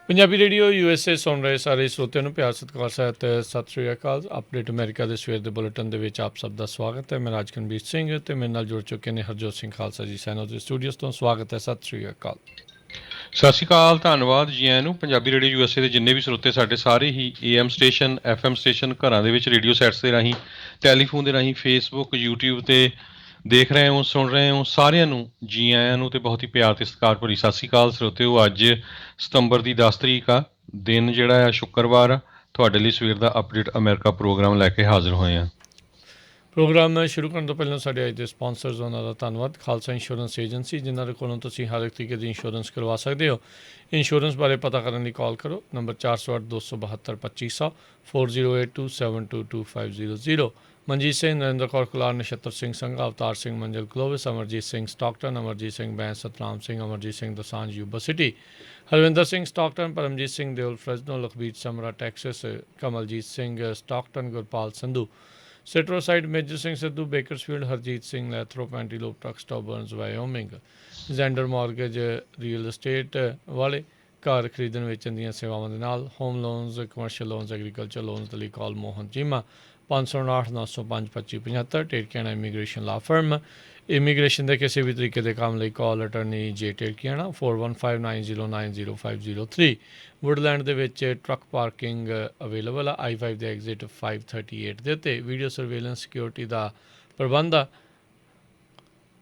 Punjabi radio USA ਸੁਣ ਰਹੇ ਸਾਰੇ ਸਰੋਤਿਆਂ ਨੂੰ ਪਿਆਰ ਸਤਿਕਾਰ ਸਹਿਤ ਸਤਿ ਸ਼੍ਰੀ ਅਕਾਲ। ਅਪਡੇਟ ਅਮਰੀਕਾ ਦੇ ਸਵੇਰ ਦੇ ਬੁਲੇਟਿਨ ਦੇ ਵਿੱਚ ਆਪ ਸਭ ਦਾ ਸਵਾਗਤ ਹੈ। ਮੈਂ ਰਾਜਕਨਵੀਰ ਸਿੰਘ ਅਤੇ ਮੇਰੇ ਨਾਲ ਜੁੜ ਚੁੱਕੇ ਨੇ ਹਰਜੋਤ ਸਿੰਘ ਖਾਲਸਾ ਜੀ ਸੈਨੋ ਦੇ ਸਟੂਡੀਓਜ਼ ਤੋਂ। ਸਵਾਗਤ ਹੈ, ਸਤਿ ਸ਼੍ਰੀ ਅਕਾਲ। ਸਤਿ ਸ਼੍ਰੀ ਅਕਾਲ, ਧੰਨਵਾਦ ਜੀ ਆਇਆਂ ਨੂੰ। ਪੰਜਾਬੀ ਰੇਡੀਓ USA ਦੇ ਜਿੰਨੇ ਵੀ ਸਰੋਤੇ ਸਾਡੇ ਸਾਰੇ ਹੀ AM ਸਟੇਸ਼ਨ, FM ਸਟੇਸ਼ਨ, ਘਰਾਂ ਦੇ ਵਿੱਚ ਰੇਡੀਓ ਸੈਟਸ ਦੇ ਰਾਹੀਂ, ਟੈਲੀਫੋਨ ਦੇ ਰਾਹੀਂ, ਫੇਸਬੁੱਕ, YouTube 'ਤੇ ਦੇਖ ਰਹੇ ਹੋ, ਸੁਣ ਰਹੇ ਹੋ, ਸਾਰਿਆਂ ਨੂੰ ਜੀ ਆਇਆਂ ਨੂੰ ਅਤੇ ਬਹੁਤ ਹੀ ਪਿਆਰ ਅਤੇ ਸਤਿਕਾਰ ਭਰੀ ਸਤਿ ਸ਼੍ਰੀ ਅਕਾਲ ਸਰੋਤਿਓ। ਅੱਜ ਸਤੰਬਰ ਦੀ 10 ਤਰੀਕ ਆ, ਦਿਨ ਜਿਹੜਾ ਆ ਸ਼ੁੱਕਰਵਾਰ ਆ। ਤੁਹਾਡੇ ਲਈ ਸਵੇਰ ਦਾ ਅਪਡੇਟ ਅਮਰੀਕਾ ਪ੍ਰੋਗਰਾਮ ਲੈ ਕੇ ਹਾਜ਼ਰ ਹੋਏ ਹਾਂ। ਪ੍ਰੋਗਰਾਮ ਸ਼ੁਰੂ ਕਰਨ ਤੋਂ ਪਹਿਲਾਂ ਸਾਡੇ ਅੱਜ ਦੇ ਸਪਾਂਸਰਸ ਉਹਨਾਂ ਦਾ ਧੰਨਵਾਦ। ਖਾਲਸਾ ਇੰਸ਼ੋਰੈਂਸ ਏਜੰਸੀ, ਜਿਨ੍ਹਾਂ ਦੇ ਕੋਲੋਂ ਤੁਸੀਂ ਹਰ ਇੱਕ ਤਰੀਕੇ ਦੀ ਇੰਸ਼ੋਰੈਂਸ ਕਰਵਾ ਸਕਦੇ ਹੋ। ਇੰਸ਼ੋਰੈਂਸ ਬਾਰੇ ਪਤਾ ਕਰਨ ਲਈ ਕਾਲ ਕਰੋ, number 408-272-2500 4082722500। Manjit Singh, Narinder Kaur Kular, Nachhattar Singh Sangha, Avtar Singh Manjal Clovis, Amarjit Singh Stockton, Amarjit Singh Bains, Satnam Singh, Amarjit Singh Dosanjh Yuba City, Harvinder Singh Stockton, Paramjit Singh Deol Fresno, Lakhbir Samra Texas, Kamaljit Singh Stockton, Gurpal Sandhu ਸਿਟਰੋਸਾਈਡ, ਮੇਜਰ ਸਿੰਘ ਸਿੱਧੂ ਬੇਕਰਸਫੀਲਡ, ਹਰਜੀਤ ਸਿੰਘ ਲੈਥਰੋ, ਪੈਂਟੀਲੋਪ ਟਰੱਕ ਸਟਾਬਰਨਸ Wyoming, Zander mortgage real estate ਵਾਲੇ ਘਰ ਖਰੀਦਣ ਵੇਚਣ ਦੀਆਂ ਸੇਵਾਵਾਂ ਦੇ ਨਾਲ home loans, commercial loans, agriculture loans ਦੇ ਲਈ ਕਾਲ ਮੋਹਨ ਚੀਮਾ 559-905-2575। ਟੇਰਕੀਆਣਾ ਇਮੀਗ੍ਰੇਸ਼ਨ ਲਾ ਫਰਮ, ਇਮੀਗ੍ਰੇਸ਼ਨ ਦੇ ਕਿਸੇ ਵੀ ਤਰੀਕੇ ਦੇ ਕੰਮ ਲਈ ਕਾਲ ਅਟਰਨੀ ਜੇ ਟੇਰਕੀਆਣਾ 4159090503। ਵੁੱਡਲੈਂਡ ਦੇ ਵਿੱਚ ਟਰੱਕ ਪਾਰਕਿੰਗ ਅਵੇਲੇਬਲ ਆ I-5 ਦੇ ਐਗਜ਼ਿਟ 538 ਦੇ ਉੱਤੇ। ਵੀਡੀਓ ਸਰਵੇਲੈਂਸ ਸਿਕਿਉਰਿਟੀ ਦਾ ਪ੍ਰਬੰਧ ਆ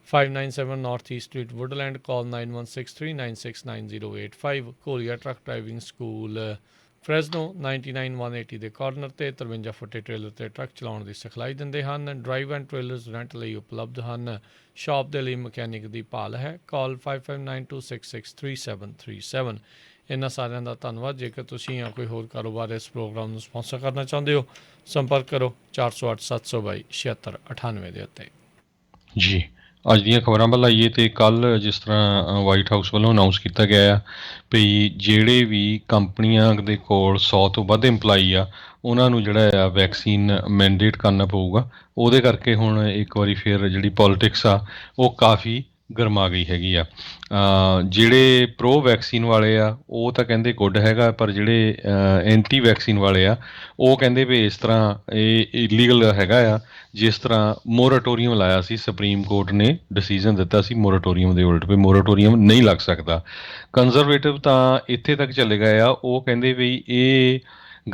597 ਨਾਰਥ ਈਸਟ ਸਟਰੀਟ ਵੁੱਡਲੈਂਡ, ਕਾਲ 9163969085। ਕੋਰੀਆ ਟਰੱਕ ਡਰਾਈਵਿੰਗ ਸਕੂਲ ਫਰੈਜ਼ਨੋ 99-180 ਦੇ ਕਾਰਨਰ 'ਤੇ 53 ਫੁੱਟੇ ਟ੍ਰੇਲਰ 'ਤੇ ਟਰੱਕ ਚਲਾਉਣ ਦੀ ਸਿਖਲਾਈ ਦਿੰਦੇ ਹਨ। ਡਰਾਈਵ ਐਂਡ ਟ੍ਰੇਲਰਸ ਰੈਂਟ ਲਈ ਉਪਲਬਧ ਹਨ। ਸ਼ਾਪ ਦੇ ਲਈ ਮਕੈਨਿਕ ਦੀ ਭਾਲ ਹੈ, ਕਾਲ 5592663737। ਇਹਨਾਂ ਸਾਰਿਆਂ ਦਾ ਧੰਨਵਾਦ। ਜੇਕਰ ਤੁਸੀਂ ਜਾਂ ਕੋਈ ਹੋਰ ਕਾਰੋਬਾਰ ਇਸ ਪ੍ਰੋਗਰਾਮ ਨੂੰ ਸਪਾਂਸਰ ਕਰਨਾ ਚਾਹੁੰਦੇ ਹੋ, ਸੰਪਰਕ ਕਰੋ 408-722-7698 ਦੇ ਉੱਤੇ। ਜੀ, ਅੱਜ ਦੀਆਂ ਖਬਰਾਂ ਵੱਲ ਆਈਏ ਤਾਂ ਕੱਲ੍ਹ ਜਿਸ ਤਰ੍ਹਾਂ ਵਾਈਟ ਹਾਊਸ ਵੱਲੋਂ ਅਨਾਊਂਸ ਕੀਤਾ ਗਿਆ ਆ ਵੀ ਜਿਹੜੇ ਵੀ ਕੰਪਨੀਆਂ ਦੇ ਕੋਲ 100 ਤੋਂ ਵੱਧ ਇੰਪਲਾਈ ਆ, ਉਹਨਾਂ ਨੂੰ ਜਿਹੜਾ ਆ ਵੈਕਸੀਨ ਮੈਂਡੇਟ ਕਰਨਾ ਪਊਗਾ। ਉਹਦੇ ਕਰਕੇ ਹੁਣ ਇੱਕ ਵਾਰੀ ਫਿਰ ਜਿਹੜੀ ਪੋਲੀਟਿਕਸ ਆ ਉਹ ਕਾਫੀ ਗਰਮਾ ਗਈ ਹੈਗੀ ਆ। ਜਿਹੜੇ ਪ੍ਰੋ ਵੈਕਸੀਨ ਵਾਲੇ ਆ ਉਹ ਤਾਂ ਕਹਿੰਦੇ ਗੁੱਡ ਹੈਗਾ, ਪਰ ਜਿਹੜੇ ਐਂਟੀ ਵੈਕਸੀਨ ਵਾਲੇ ਆ ਉਹ ਕਹਿੰਦੇ ਵੀ ਇਸ ਤਰ੍ਹਾਂ ਇਹ ਇਲੀਗਲ ਹੈਗਾ ਆ। ਜਿਸ ਤਰ੍ਹਾਂ ਮੋਰਾਟੋਰੀਅਮ ਲਾਇਆ ਸੀ, ਸੁਪਰੀਮ ਕੋਰਟ ਨੇ ਡਿਸੀਜ਼ਨ ਦਿੱਤਾ ਸੀ ਮੋਰਾਟੋਰੀਅਮ ਦੇ ਉਲਟ ਵੀ ਮੋਰਾਟੋਰੀਅਮ ਨਹੀਂ ਲੱਗ ਸਕਦਾ। ਕੰਜ਼ਰਵੇਟਿਵ ਤਾਂ ਇੱਥੇ ਤੱਕ ਚਲੇ ਗਏ ਆ, ਉਹ ਕਹਿੰਦੇ ਵੀ ਇਹ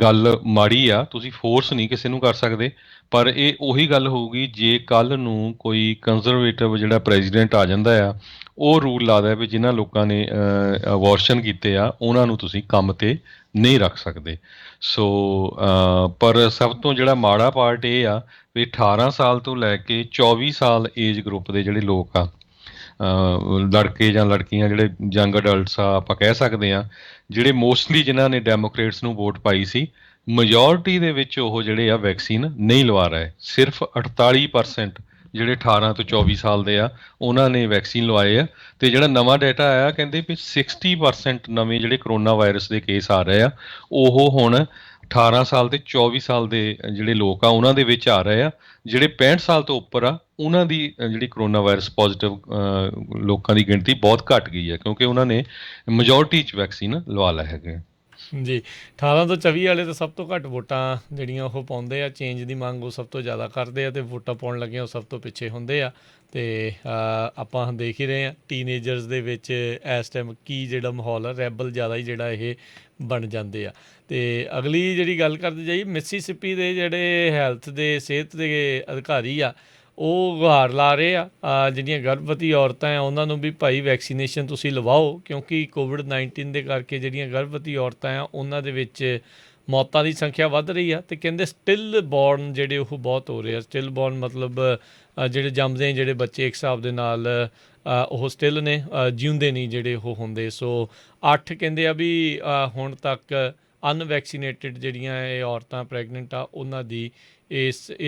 ਗੱਲ ਮਾੜੀ ਆ, ਤੁਸੀਂ ਫੋਰਸ ਨਹੀਂ ਕਿਸੇ ਨੂੰ ਕਰ ਸਕਦੇ। ਪਰ ਇਹ ਉਹੀ ਗੱਲ ਹੋਊਗੀ ਜੇ ਕੱਲ੍ਹ ਨੂੰ ਕੋਈ ਕੰਜ਼ਰਵੇਟਿਵ ਜਿਹੜਾ ਪ੍ਰੈਜ਼ੀਡੈਂਟ ਆ ਜਾਂਦਾ ਆ, ਉਹ ਰੂਲ ਲਾਦਾ ਵੀ ਜਿਨ੍ਹਾਂ ਲੋਕਾਂ ਨੇ ਅਬੋਰਸ਼ਨ ਕੀਤੇ ਆ ਉਹਨਾਂ ਨੂੰ ਤੁਸੀਂ ਕੰਮ 'ਤੇ ਨਹੀਂ ਰੱਖ ਸਕਦੇ। ਸੋ ਪਰ ਸਭ ਤੋਂ ਜਿਹੜਾ ਮਾੜਾ ਪਾਰਟ ਇਹ ਆ ਵੀ 18 ਸਾਲ ਤੋਂ ਲੈ ਕੇ 24 ਸਾਲ ਏਜ ਗਰੁੱਪ ਦੇ ਜਿਹੜੇ ਲੋਕ ਆ, ਲੜਕੇ ਜਾਂ ਲੜਕੀਆਂ ਜਿਹੜੇ ਯੰਗ ਅਡਲਟਸ ਆ ਆਪਾਂ ਕਹਿ ਸਕਦੇ ਹਾਂ, ਜਿਹੜੇ ਮੋਸਟਲੀ ਜਿਨ੍ਹਾਂ ਨੇ ਡੈਮੋਕ੍ਰੇਟਸ ਨੂੰ ਵੋਟ ਪਾਈ ਸੀ, ਮੈਜੋਰਿਟੀ ਦੇ ਵਿੱਚ ਉਹ ਜਿਹੜੇ ਆ ਵੈਕਸੀਨ ਨਹੀਂ ਲਵਾ ਰਹੇ। ਸਿਰਫ 48% ਜਿਹੜੇ 18 ਤੋਂ 24 ਸਾਲ ਦੇ ਆ ਉਹਨਾਂ ਨੇ ਵੈਕਸੀਨ ਲਵਾਏ ਆ। ਅਤੇ ਜਿਹੜਾ ਨਵਾਂ ਡਾਟਾ ਆਇਆ ਕਹਿੰਦੇ ਵੀ 60% ਨਵੇਂ ਜਿਹੜੇ ਕਰੋਨਾ ਵਾਇਰਸ ਦੇ ਕੇਸ ਆ ਰਹੇ ਆ ਉਹ ਹੁਣ 18 ਸਾਲ ਤੇ 24 ਸਾਲ ਦੇ ਜਿਹੜੇ ਲੋਕ ਆ ਉਹਨਾਂ ਦੇ ਵਿੱਚ ਆ ਰਹੇ ਆ। ਜਿਹੜੇ 65 ਸਾਲ ਤੋਂ ਉੱਪਰ ਆ ਉਹਨਾਂ ਦੀ ਜਿਹੜੀ ਕਰੋਨਾ ਵਾਇਰਸ ਪੋਜ਼ੀਟਿਵ ਲੋਕਾਂ ਦੀ ਗਿਣਤੀ ਬਹੁਤ ਘੱਟ ਗਈ ਹੈ, ਕਿਉਂਕਿ ਉਹਨਾਂ ਨੇ ਮੈਜੋਰਿਟੀ 'ਚ ਵੈਕਸੀਨ ਲਵਾ ਲਏ ਹੈਗੇ। ਜੀ, 18 ਤੋਂ 24 ਵਾਲੇ ਤਾਂ ਸਭ ਤੋਂ ਘੱਟ ਵੋਟਾਂ ਜਿਹੜੀਆਂ ਉਹ ਪਾਉਂਦੇ ਆ। ਚੇਂਜ ਦੀ ਮੰਗ ਉਹ ਸਭ ਤੋਂ ਜ਼ਿਆਦਾ ਕਰਦੇ ਆ ਅਤੇ ਵੋਟਾਂ ਪਾਉਣ ਲੱਗਿਆਂ ਉਹ ਸਭ ਤੋਂ ਪਿੱਛੇ ਹੁੰਦੇ ਆ। ਅਤੇ ਆਪਾਂ ਦੇਖ ਹੀ ਰਹੇ ਹਾਂ ਟੀਨਏਜਰਸ ਦੇ ਵਿੱਚ ਇਸ ਟਾਈਮ ਕੀ ਜਿਹੜਾ ਮਾਹੌਲ ਆ, ਰੈਬਲ ਜ਼ਿਆਦਾ ਹੀ ਜਿਹੜਾ ਇਹ ਬਣ ਜਾਂਦੇ ਆ। ਅਤੇ ਅਗਲੀ ਜਿਹੜੀ ਗੱਲ ਕਰਦੇ ਜਾਈਏ, ਮਿਸੀਸਿਪੀ ਦੇ ਜਿਹੜੇ ਹੈਲਥ ਦੇ ਸਿਹਤ ਦੇ ਅਧਿਕਾਰੀ ਆ ਉਹ ਗੁਹਾਰ ਲਾ ਰਹੇ ਆ ਜਿਹੜੀਆਂ ਗਰਭਵਤੀ ਔਰਤਾਂ ਆ ਉਹਨਾਂ ਨੂੰ ਵੀ ਭਾਈ ਵੈਕਸੀਨੇਸ਼ਨ ਤੁਸੀਂ ਲਵਾਓ, ਕਿਉਂਕਿ ਕੋਵਿਡ-19 ਦੇ ਕਰਕੇ ਜਿਹੜੀਆਂ ਗਰਭਵਤੀ ਔਰਤਾਂ ਆ ਉਹਨਾਂ ਦੇ ਵਿੱਚ ਮੌਤਾਂ ਦੀ ਸੰਖਿਆ ਵੱਧ ਰਹੀ ਆ। ਅਤੇ ਕਹਿੰਦੇ ਸਟਿਲ ਬੋਰਨ ਜਿਹੜੇ ਉਹ ਬਹੁਤ ਹੋ ਰਹੇ ਆ। ਸਟਿਲ ਬੋਰਨ ਮਤਲਬ ਜਿਹੜੇ ਜੰਮਦੇ ਜਿਹੜੇ ਬੱਚੇ ਇੱਕ ਹਿਸਾਬ ਦੇ ਨਾਲ ਉਹ ਸਟਿਲ ਨੇ, ਜਿਉਂਦੇ ਨਹੀਂ ਜਿਹੜੇ ਉਹ ਹੁੰਦੇ। ਸੋ 8 ਕਹਿੰਦੇ ਆ ਵੀ ਹੁਣ ਤੱਕ ਅਨਵੈਕਸੀਨੇਟਿਡ ਜਿਹੜੀਆਂ ਇਹ ਔਰਤਾਂ ਪ੍ਰੈਗਨੈਂਟ ਆ ਉਹਨਾਂ ਦੀ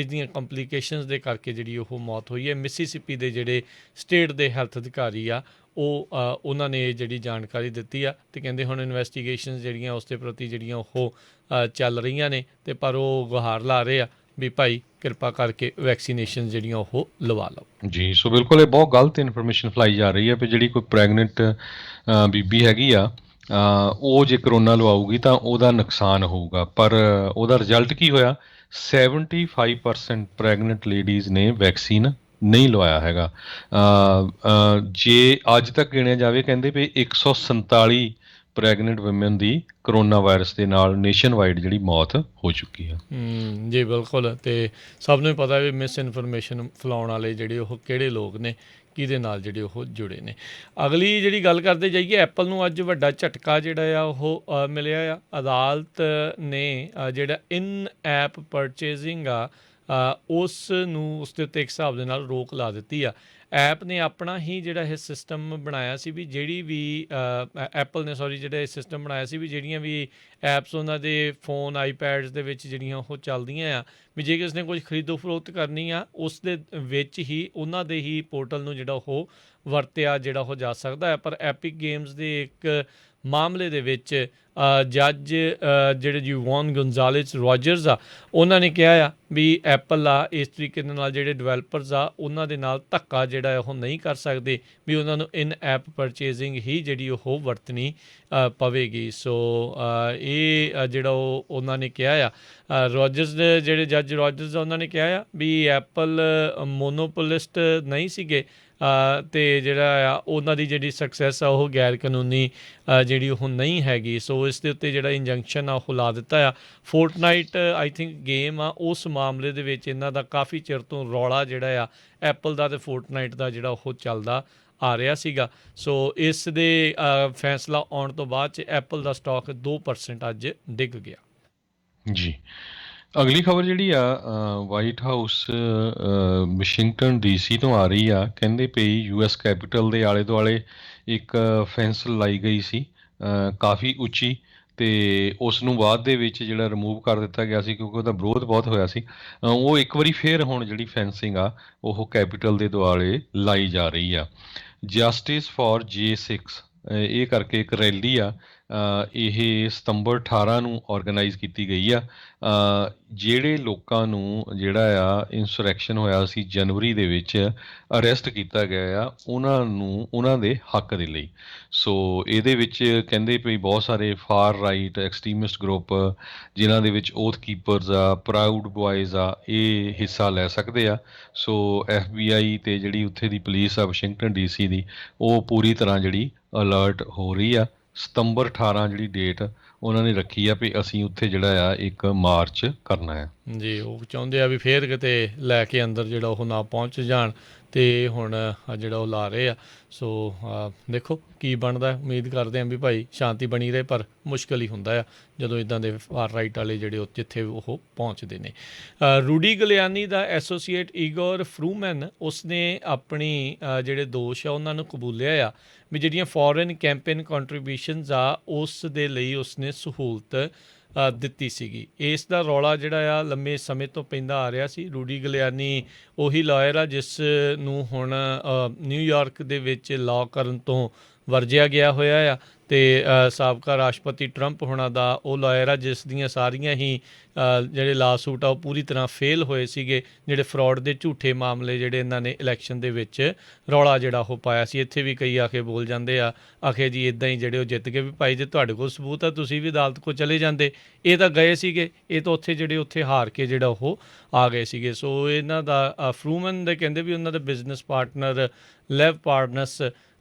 ਦੀਆਂ ਕੰਪਲੀਕੇਸ਼ਨਸ ਦੇ ਕਰਕੇ ਜਿਹੜੀ ਉਹ ਮੌਤ ਹੋਈ ਹੈ। ਮਿਸੀਸਿਪੀ ਦੇ ਜਿਹੜੇ ਸਟੇਟ ਦੇ ਹੈਲਥ ਅਧਿਕਾਰੀ ਆ ਉਹਨਾਂ ਨੇ ਇਹ ਜਿਹੜੀ ਜਾਣਕਾਰੀ ਦਿੱਤੀ ਆ। ਅਤੇ ਕਹਿੰਦੇ ਹੁਣ ਇਨਵੈਸਟੀਗੇਸ਼ਨਸ ਜਿਹੜੀਆਂ ਉਸ ਦੇ ਪ੍ਰਤੀ ਜਿਹੜੀਆਂ ਉਹ ਚੱਲ ਰਹੀਆਂ ਨੇ, ਅਤੇ ਪਰ ਉਹ ਗੁਹਾਰ ਲਾ ਰਹੇ ਆ ਵੀ ਭਾਈ ਕਿਰਪਾ ਕਰਕੇ ਵੈਕਸੀਨੇਸ਼ਨ ਜਿਹੜੀਆਂ ਉਹ ਲਵਾ ਲਓ। ਜੀ, ਸੋ ਬਿਲਕੁਲ ਇਹ ਬਹੁਤ ਗਲਤ ਇਨਫੋਰਮੇਸ਼ਨ ਫੈਲਾਈ ਜਾ ਰਹੀ ਹੈ ਵੀ ਜਿਹੜੀ ਕੋਈ ਪ੍ਰੈਗਨੈਂਟ ਬੀਬੀ ਹੈਗੀ ਆ ਉਹ ਜੇ ਕਰੋਨਾ ਲਵਾਊਗੀ ਤਾਂ ਉਹਦਾ ਨੁਕਸਾਨ ਹੋਊਗਾ, ਪਰ ਉਹਦਾ ਰਿਜ਼ਲਟ ਕੀ ਹੋਇਆ? 75% ਪ੍ਰੈਗਨੈਂਟ ਲੇਡੀਜ਼ ਨੇ ਵੈਕਸੀਨ ਨਹੀਂ ਲਵਾਇਆ ਹੈਗਾ। ਜੇ ਅੱਜ ਤੱਕ ਗਿਣਿਆ ਜਾਵੇ, ਕਹਿੰਦੇ ਵੀ 147 ਪ੍ਰੈਗਨੈਂਟ ਵੂਮਨ ਦੀ ਕਰੋਨਾ ਵਾਇਰਸ ਦੇ ਨਾਲ ਨੇਸ਼ਨ ਵਾਈਡ ਜਿਹੜੀ ਮੌਤ ਹੋ ਚੁੱਕੀ ਆ। ਜੀ ਬਿਲਕੁਲ। ਅਤੇ ਸਭ ਨੂੰ ਹੀ ਪਤਾ ਵੀ ਮਿਸ ਇਨਫੋਰਮੇਸ਼ਨ ਫੈਲਾਉਣ ਵਾਲੇ ਜਿਹੜੇ ਉਹ ਕਿਹੜੇ ਲੋਕ ਨੇ, ਕਿਹਦੇ ਨਾਲ ਜਿਹੜੇ ਉਹ ਜੁੜੇ ਨੇ। ਅਗਲੀ ਜਿਹੜੀ ਗੱਲ ਕਰਦੇ ਜਾਈਏ, ਐਪਲ ਨੂੰ ਅੱਜ ਵੱਡਾ ਝਟਕਾ ਜਿਹੜਾ ਆ ਉਹ ਮਿਲਿਆ ਆ। ਅਦਾਲਤ ਨੇ ਜਿਹੜਾ ਇਨ ਐਪ ਪਰਚੇਜ਼ਿੰਗ ਆ ਉਸ ਨੂੰ ਉਸ ਦੇ ਉੱਤੇ ਇੱਕ ਹਿਸਾਬ ਦੇ ਨਾਲ ਰੋਕ ਲਾ ਦਿੱਤੀ ਆ। ਐਪ ਨੇ ਆਪਣਾ ਹੀ ਜਿਹੜਾ ਇਹ ਸਿਸਟਮ ਬਣਾਇਆ ਸੀ ਵੀ ਜਿਹੜੀ ਵੀ ਐਪਲ ਨੇ ਜਿਹੜਾ ਇਹ ਸਿਸਟਮ ਬਣਾਇਆ ਸੀ ਵੀ ਜਿਹੜੀਆਂ ਵੀ ਐਪਸ ਉਹਨਾਂ ਦੇ ਫੋਨ ਆਈਪੈਡਸ ਦੇ ਵਿੱਚ ਜਿਹੜੀਆਂ ਉਹ ਚੱਲਦੀਆਂ ਆ, ਵੀ ਜੇ ਕਿਸੇ ਨੇ ਕੁਝ ਖਰੀਦੋ ਫਰੋਖਤ ਕਰਨੀ ਆ ਉਸ ਦੇ ਵਿੱਚ ਹੀ ਉਹਨਾਂ ਦੇ ਹੀ ਪੋਰਟਲ ਨੂੰ ਜਿਹੜਾ ਉਹ ਵਰਤਿਆ ਜਿਹੜਾ ਉਹ ਜਾ ਸਕਦਾ ਹੈ। ਪਰ ਐਪਿਕ ਗੇਮਸ ਦੇ ਇੱਕ ਮਾਮਲੇ ਦੇ ਵਿੱਚ ਜੱਜ ਜਿਹੜੇ ਯੂਵਾਨ ਗੋਨਜ਼ਾਲੇਸ ਰੋਜਰਸ ਆ, ਉਹਨਾਂ ਨੇ ਕਿਹਾ ਆ ਵੀ ਐਪਲ ਆ ਇਸ ਤਰੀਕੇ ਦੇ ਨਾਲ ਜਿਹੜੇ ਡਿਵੈਲਪਰਸ ਆ ਉਹਨਾਂ ਦੇ ਨਾਲ ਧੱਕਾ ਜਿਹੜਾ ਉਹ ਨਹੀਂ ਕਰ ਸਕਦੇ, ਵੀ ਉਹਨਾਂ ਨੂੰ ਇਨ ਐਪ ਪਰਚੇਜ਼ਿੰਗ ਹੀ ਜਿਹੜੀ ਉਹ ਵਰਤਣੀ ਪਵੇਗੀ। ਸੋ ਇਹ ਜਿਹੜਾ ਉਹ ਉਹਨਾਂ ਨੇ ਕਿਹਾ ਆ, ਰੋਜਰਸ ਦੇ ਜਿਹੜੇ ਜੱਜ ਰੋਜਰਸ ਆ ਉਹਨਾਂ ਨੇ ਕਿਹਾ ਆ ਵੀ ਐਪਲ ਮੋਨੋਪੋਲਿਸਟ ਨਹੀਂ ਸੀਗੇ ਅਤੇ ਜਿਹੜਾ ਆ ਉਹਨਾਂ ਦੀ ਜਿਹੜੀ ਸਕਸੈਸ ਆ ਉਹ ਗੈਰ ਕਾਨੂੰਨੀ ਜਿਹੜੀ ਉਹ ਨਹੀਂ ਹੈਗੀ। ਸੋ ਇਸ ਦੇ ਉੱਤੇ ਜਿਹੜਾ ਇੰਜੰਕਸ਼ਨ ਆ ਉਹ ਲਾ ਦਿੱਤਾ ਆ। ਫੋਰਟਨਾਈਟ ਆਈ ਥਿੰਕ ਗੇਮ ਆ, ਉਸ ਮਾਮਲੇ ਦੇ ਵਿੱਚ ਇਹਨਾਂ ਦਾ ਕਾਫੀ ਚਿਰ ਤੋਂ ਰੌਲਾ ਜਿਹੜਾ ਆ ਐਪਲ ਦਾ ਅਤੇ ਫੋਰਟਨਾਈਟ ਦਾ ਜਿਹੜਾ ਉਹ ਚੱਲਦਾ ਆ ਰਿਹਾ ਸੀਗਾ। ਸੋ ਇਸ ਦੇ ਫੈਸਲਾ ਆਉਣ ਤੋਂ ਬਾਅਦ 'ਚ ਐਪਲ ਦਾ ਸਟਾਕ 2% ਅੱਜ ਡਿੱਗ ਗਿਆ। ਜੀ, ਅਗਲੀ ਖਬਰ ਜਿਹੜੀ ਆ ਵਾਈਟ ਹਾਊਸ ਵਾਸ਼ਿੰਗਟਨ ਡੀਸੀ ਤੋਂ ਆ ਰਹੀ ਆ। ਕਹਿੰਦੇ ਪਈ ਯੂਐਸ ਕੈਪੀਟਲ ਦੇ ਆਲੇ ਦੁਆਲੇ ਇੱਕ ਫੈਂਸ ਲਾਈ ਗਈ ਸੀ ਕਾਫੀ ਉੱਚੀ, ਅਤੇ ਉਸ ਨੂੰ ਬਾਅਦ ਦੇ ਵਿੱਚ ਜਿਹੜਾ ਰਿਮੂਵ ਕਰ ਦਿੱਤਾ ਗਿਆ ਸੀ ਕਿਉਂਕਿ ਉਹਦਾ ਵਿਰੋਧ ਬਹੁਤ ਹੋਇਆ ਸੀ। ਉਹ ਇੱਕ ਵਾਰੀ ਫੇਰ ਹੁਣ ਜਿਹੜੀ ਫੈਂਸਿੰਗ ਆ ਉਹ ਕੈਪੀਟਲ ਦੇ ਦੁਆਲੇ ਲਾਈ ਜਾ ਰਹੀ ਆ। ਜਸਟਿਸ ਫਾਰ J6 ਇਹ ਕਰਕੇ ਇੱਕ ਰੈਲੀ ਆ, ਇਹ ਸਤੰਬਰ 18 ਨੂੰ ਔਰਗੇਨਾਈਜ਼ ਕੀਤੀ ਗਈ ਆ। ਜਿਹੜੇ ਲੋਕਾਂ ਨੂੰ ਜਿਹੜਾ ਆ ਇੰਸੁਰੈਕਸ਼ਨ ਹੋਇਆ ਸੀ ਜਨਵਰੀ ਦੇ ਵਿੱਚ ਅਰੈਸਟ ਕੀਤਾ ਗਿਆ ਆ, ਉਹਨਾਂ ਨੂੰ ਉਹਨਾਂ ਦੇ ਹੱਕ ਦੇ ਲਈ। ਸੋ ਇਹਦੇ ਵਿੱਚ ਕਹਿੰਦੇ ਵੀ ਬਹੁਤ ਸਾਰੇ ਫਾਰ ਰਾਈਟ ਐਕਸਟ੍ਰੀਮਿਸਟ ਗਰੁੱਪ ਜਿਨ੍ਹਾਂ ਦੇ ਵਿੱਚ ਓਥ ਕੀਪਰਸ ਆ, ਪ੍ਰਾਊਡ ਬੁਆਇਜ਼ ਆ, ਇਹ ਹਿੱਸਾ ਲੈ ਸਕਦੇ ਆ। ਸੋ FBI ਅਤੇ ਜਿਹੜੀ ਉੱਥੇ ਦੀ ਪੁਲਿਸ ਆ ਵਾਸ਼ਿੰਗਟਨ DC ਦੀ, ਉਹ ਪੂਰੀ ਤਰ੍ਹਾਂ ਜਿਹੜੀ ਅਲਰਟ ਹੋ ਰਹੀ ਆ। ਸਤੰਬਰ 18 ਜਿਹੜੀ ਡੇਟ ਉਹਨਾਂ ਨੇ ਰੱਖੀ ਆ ਵੀ ਅਸੀਂ ਉੱਥੇ ਜਿਹੜਾ ਆ ਇੱਕ ਮਾਰਚ ਕਰਨਾ ਹੈ। ਜੀ, ਉਹ ਚਾਹੁੰਦੇ ਆ ਵੀ ਫੇਰ ਕਿਤੇ ਲੈ ਕੇ ਅੰਦਰ ਜਿਹੜਾ ਉਹ ਨਾ ਪਹੁੰਚ ਜਾਣ, ਅਤੇ ਹੁਣ ਜਿਹੜਾ ਉਹ ਲਾ ਰਹੇ ਆ। ਸੋ ਦੇਖੋ ਕੀ ਬਣਦਾ। ਉਮੀਦ ਕਰਦੇ ਹਾਂ ਵੀ ਭਾਈ ਸ਼ਾਂਤੀ ਬਣੀ ਰਹੇ, ਪਰ ਮੁਸ਼ਕਿਲ ਹੀ ਹੁੰਦਾ ਆ ਜਦੋਂ ਇੱਦਾਂ ਦੇ ਫਾਰ ਰਾਈਟ ਵਾਲੇ ਜਿਹੜੇ ਜਿੱਥੇ ਉਹ ਪਹੁੰਚਦੇ ਨੇ। ਰੂਡੀ ਗਿਲਿਆਨੀ ਦਾ ਐਸੋਸੀਏਟ ਈਗੋਰ ਫਰੂਮੈਨ, ਉਸਨੇ ਆਪਣੀ ਜਿਹੜੇ ਦੋਸ਼ ਆ ਉਹਨਾਂ ਨੂੰ ਕਬੂਲਿਆ ਆ ਵੀ ਜਿਹੜੀਆਂ ਫੋਰਨ ਕੈਂਪੇਨ ਕੰਟਰੀਬਿਊਸ਼ਨਸ ਆ ਉਸ ਦੇ ਲਈ ਉਸਨੇ ਸਹੂਲਤ ਦਿੱਤੀ ਸੀਗੀ। ਇਸ ਦਾ ਰੌਲਾ ਜਿਹੜਾ ਆ ਲੰਮੇ ਸਮੇਂ ਤੋਂ ਪੈਂਦਾ ਆ ਰਿਹਾ ਸੀ। ਰੂਡੀ ਗਿਲਿਆਨੀ ਉਹੀ ਲਾਇਰ ਆ ਜਿਸ ਨੂੰ ਹੁਣ ਨਿਊਯਾਰਕ ਦੇ ਵਿੱਚ ਲਾਅ ਕਰਨ ਤੋਂ ਵਰਜਿਆ ਗਿਆ ਹੋਇਆ ਆ, ਅਤੇ ਸਾਬਕਾ ਰਾਸ਼ਟਰਪਤੀ ਟਰੰਪ ਹੋਣਾ ਦਾ ਉਹ ਲਾਇਰ ਆ ਜਿਸ ਦੀਆਂ ਸਾਰੀਆਂ ਹੀ ਜਿਹੜੇ ਲਾ ਸੂਟ ਆ ਉਹ ਪੂਰੀ ਤਰ੍ਹਾਂ ਫੇਲ ਹੋਏ ਸੀਗੇ। ਜਿਹੜੇ ਫਰੋਡ ਦੇ ਝੂਠੇ ਮਾਮਲੇ ਜਿਹੜੇ ਇਹਨਾਂ ਨੇ ਇਲੈਕਸ਼ਨ ਦੇ ਵਿੱਚ ਰੌਲਾ ਜਿਹੜਾ ਉਹ ਪਾਇਆ ਸੀ। ਇੱਥੇ ਵੀ ਕਈ ਆ ਕੇ ਬੋਲ ਜਾਂਦੇ ਆ, ਆਖੇ ਜੀ ਇੱਦਾਂ ਹੀ ਜਿਹੜੇ ਉਹ ਜਿੱਤ ਗਏ, ਵੀ ਭਾਈ ਜੇ ਤੁਹਾਡੇ ਕੋਲ ਸਬੂਤ ਆ ਤੁਸੀਂ ਵੀ ਅਦਾਲਤ ਕੋਲ ਚਲੇ ਜਾਂਦੇ। ਇਹ ਤਾਂ ਗਏ ਸੀਗੇ, ਇਹ ਤਾਂ ਉੱਥੇ ਹਾਰ ਕੇ ਜਿਹੜਾ ਉਹ ਆ ਗਏ ਸੀਗੇ। ਸੋ ਇਹਨਾਂ ਦਾ ਫਰੂਮਨ ਦੇ ਕਹਿੰਦੇ ਵੀ ਉਹਨਾਂ ਦਾ ਬਿਜ਼ਨਸ ਪਾਰਟਨਰ ਲੈਵ ਪਾਰਟਨਰਸ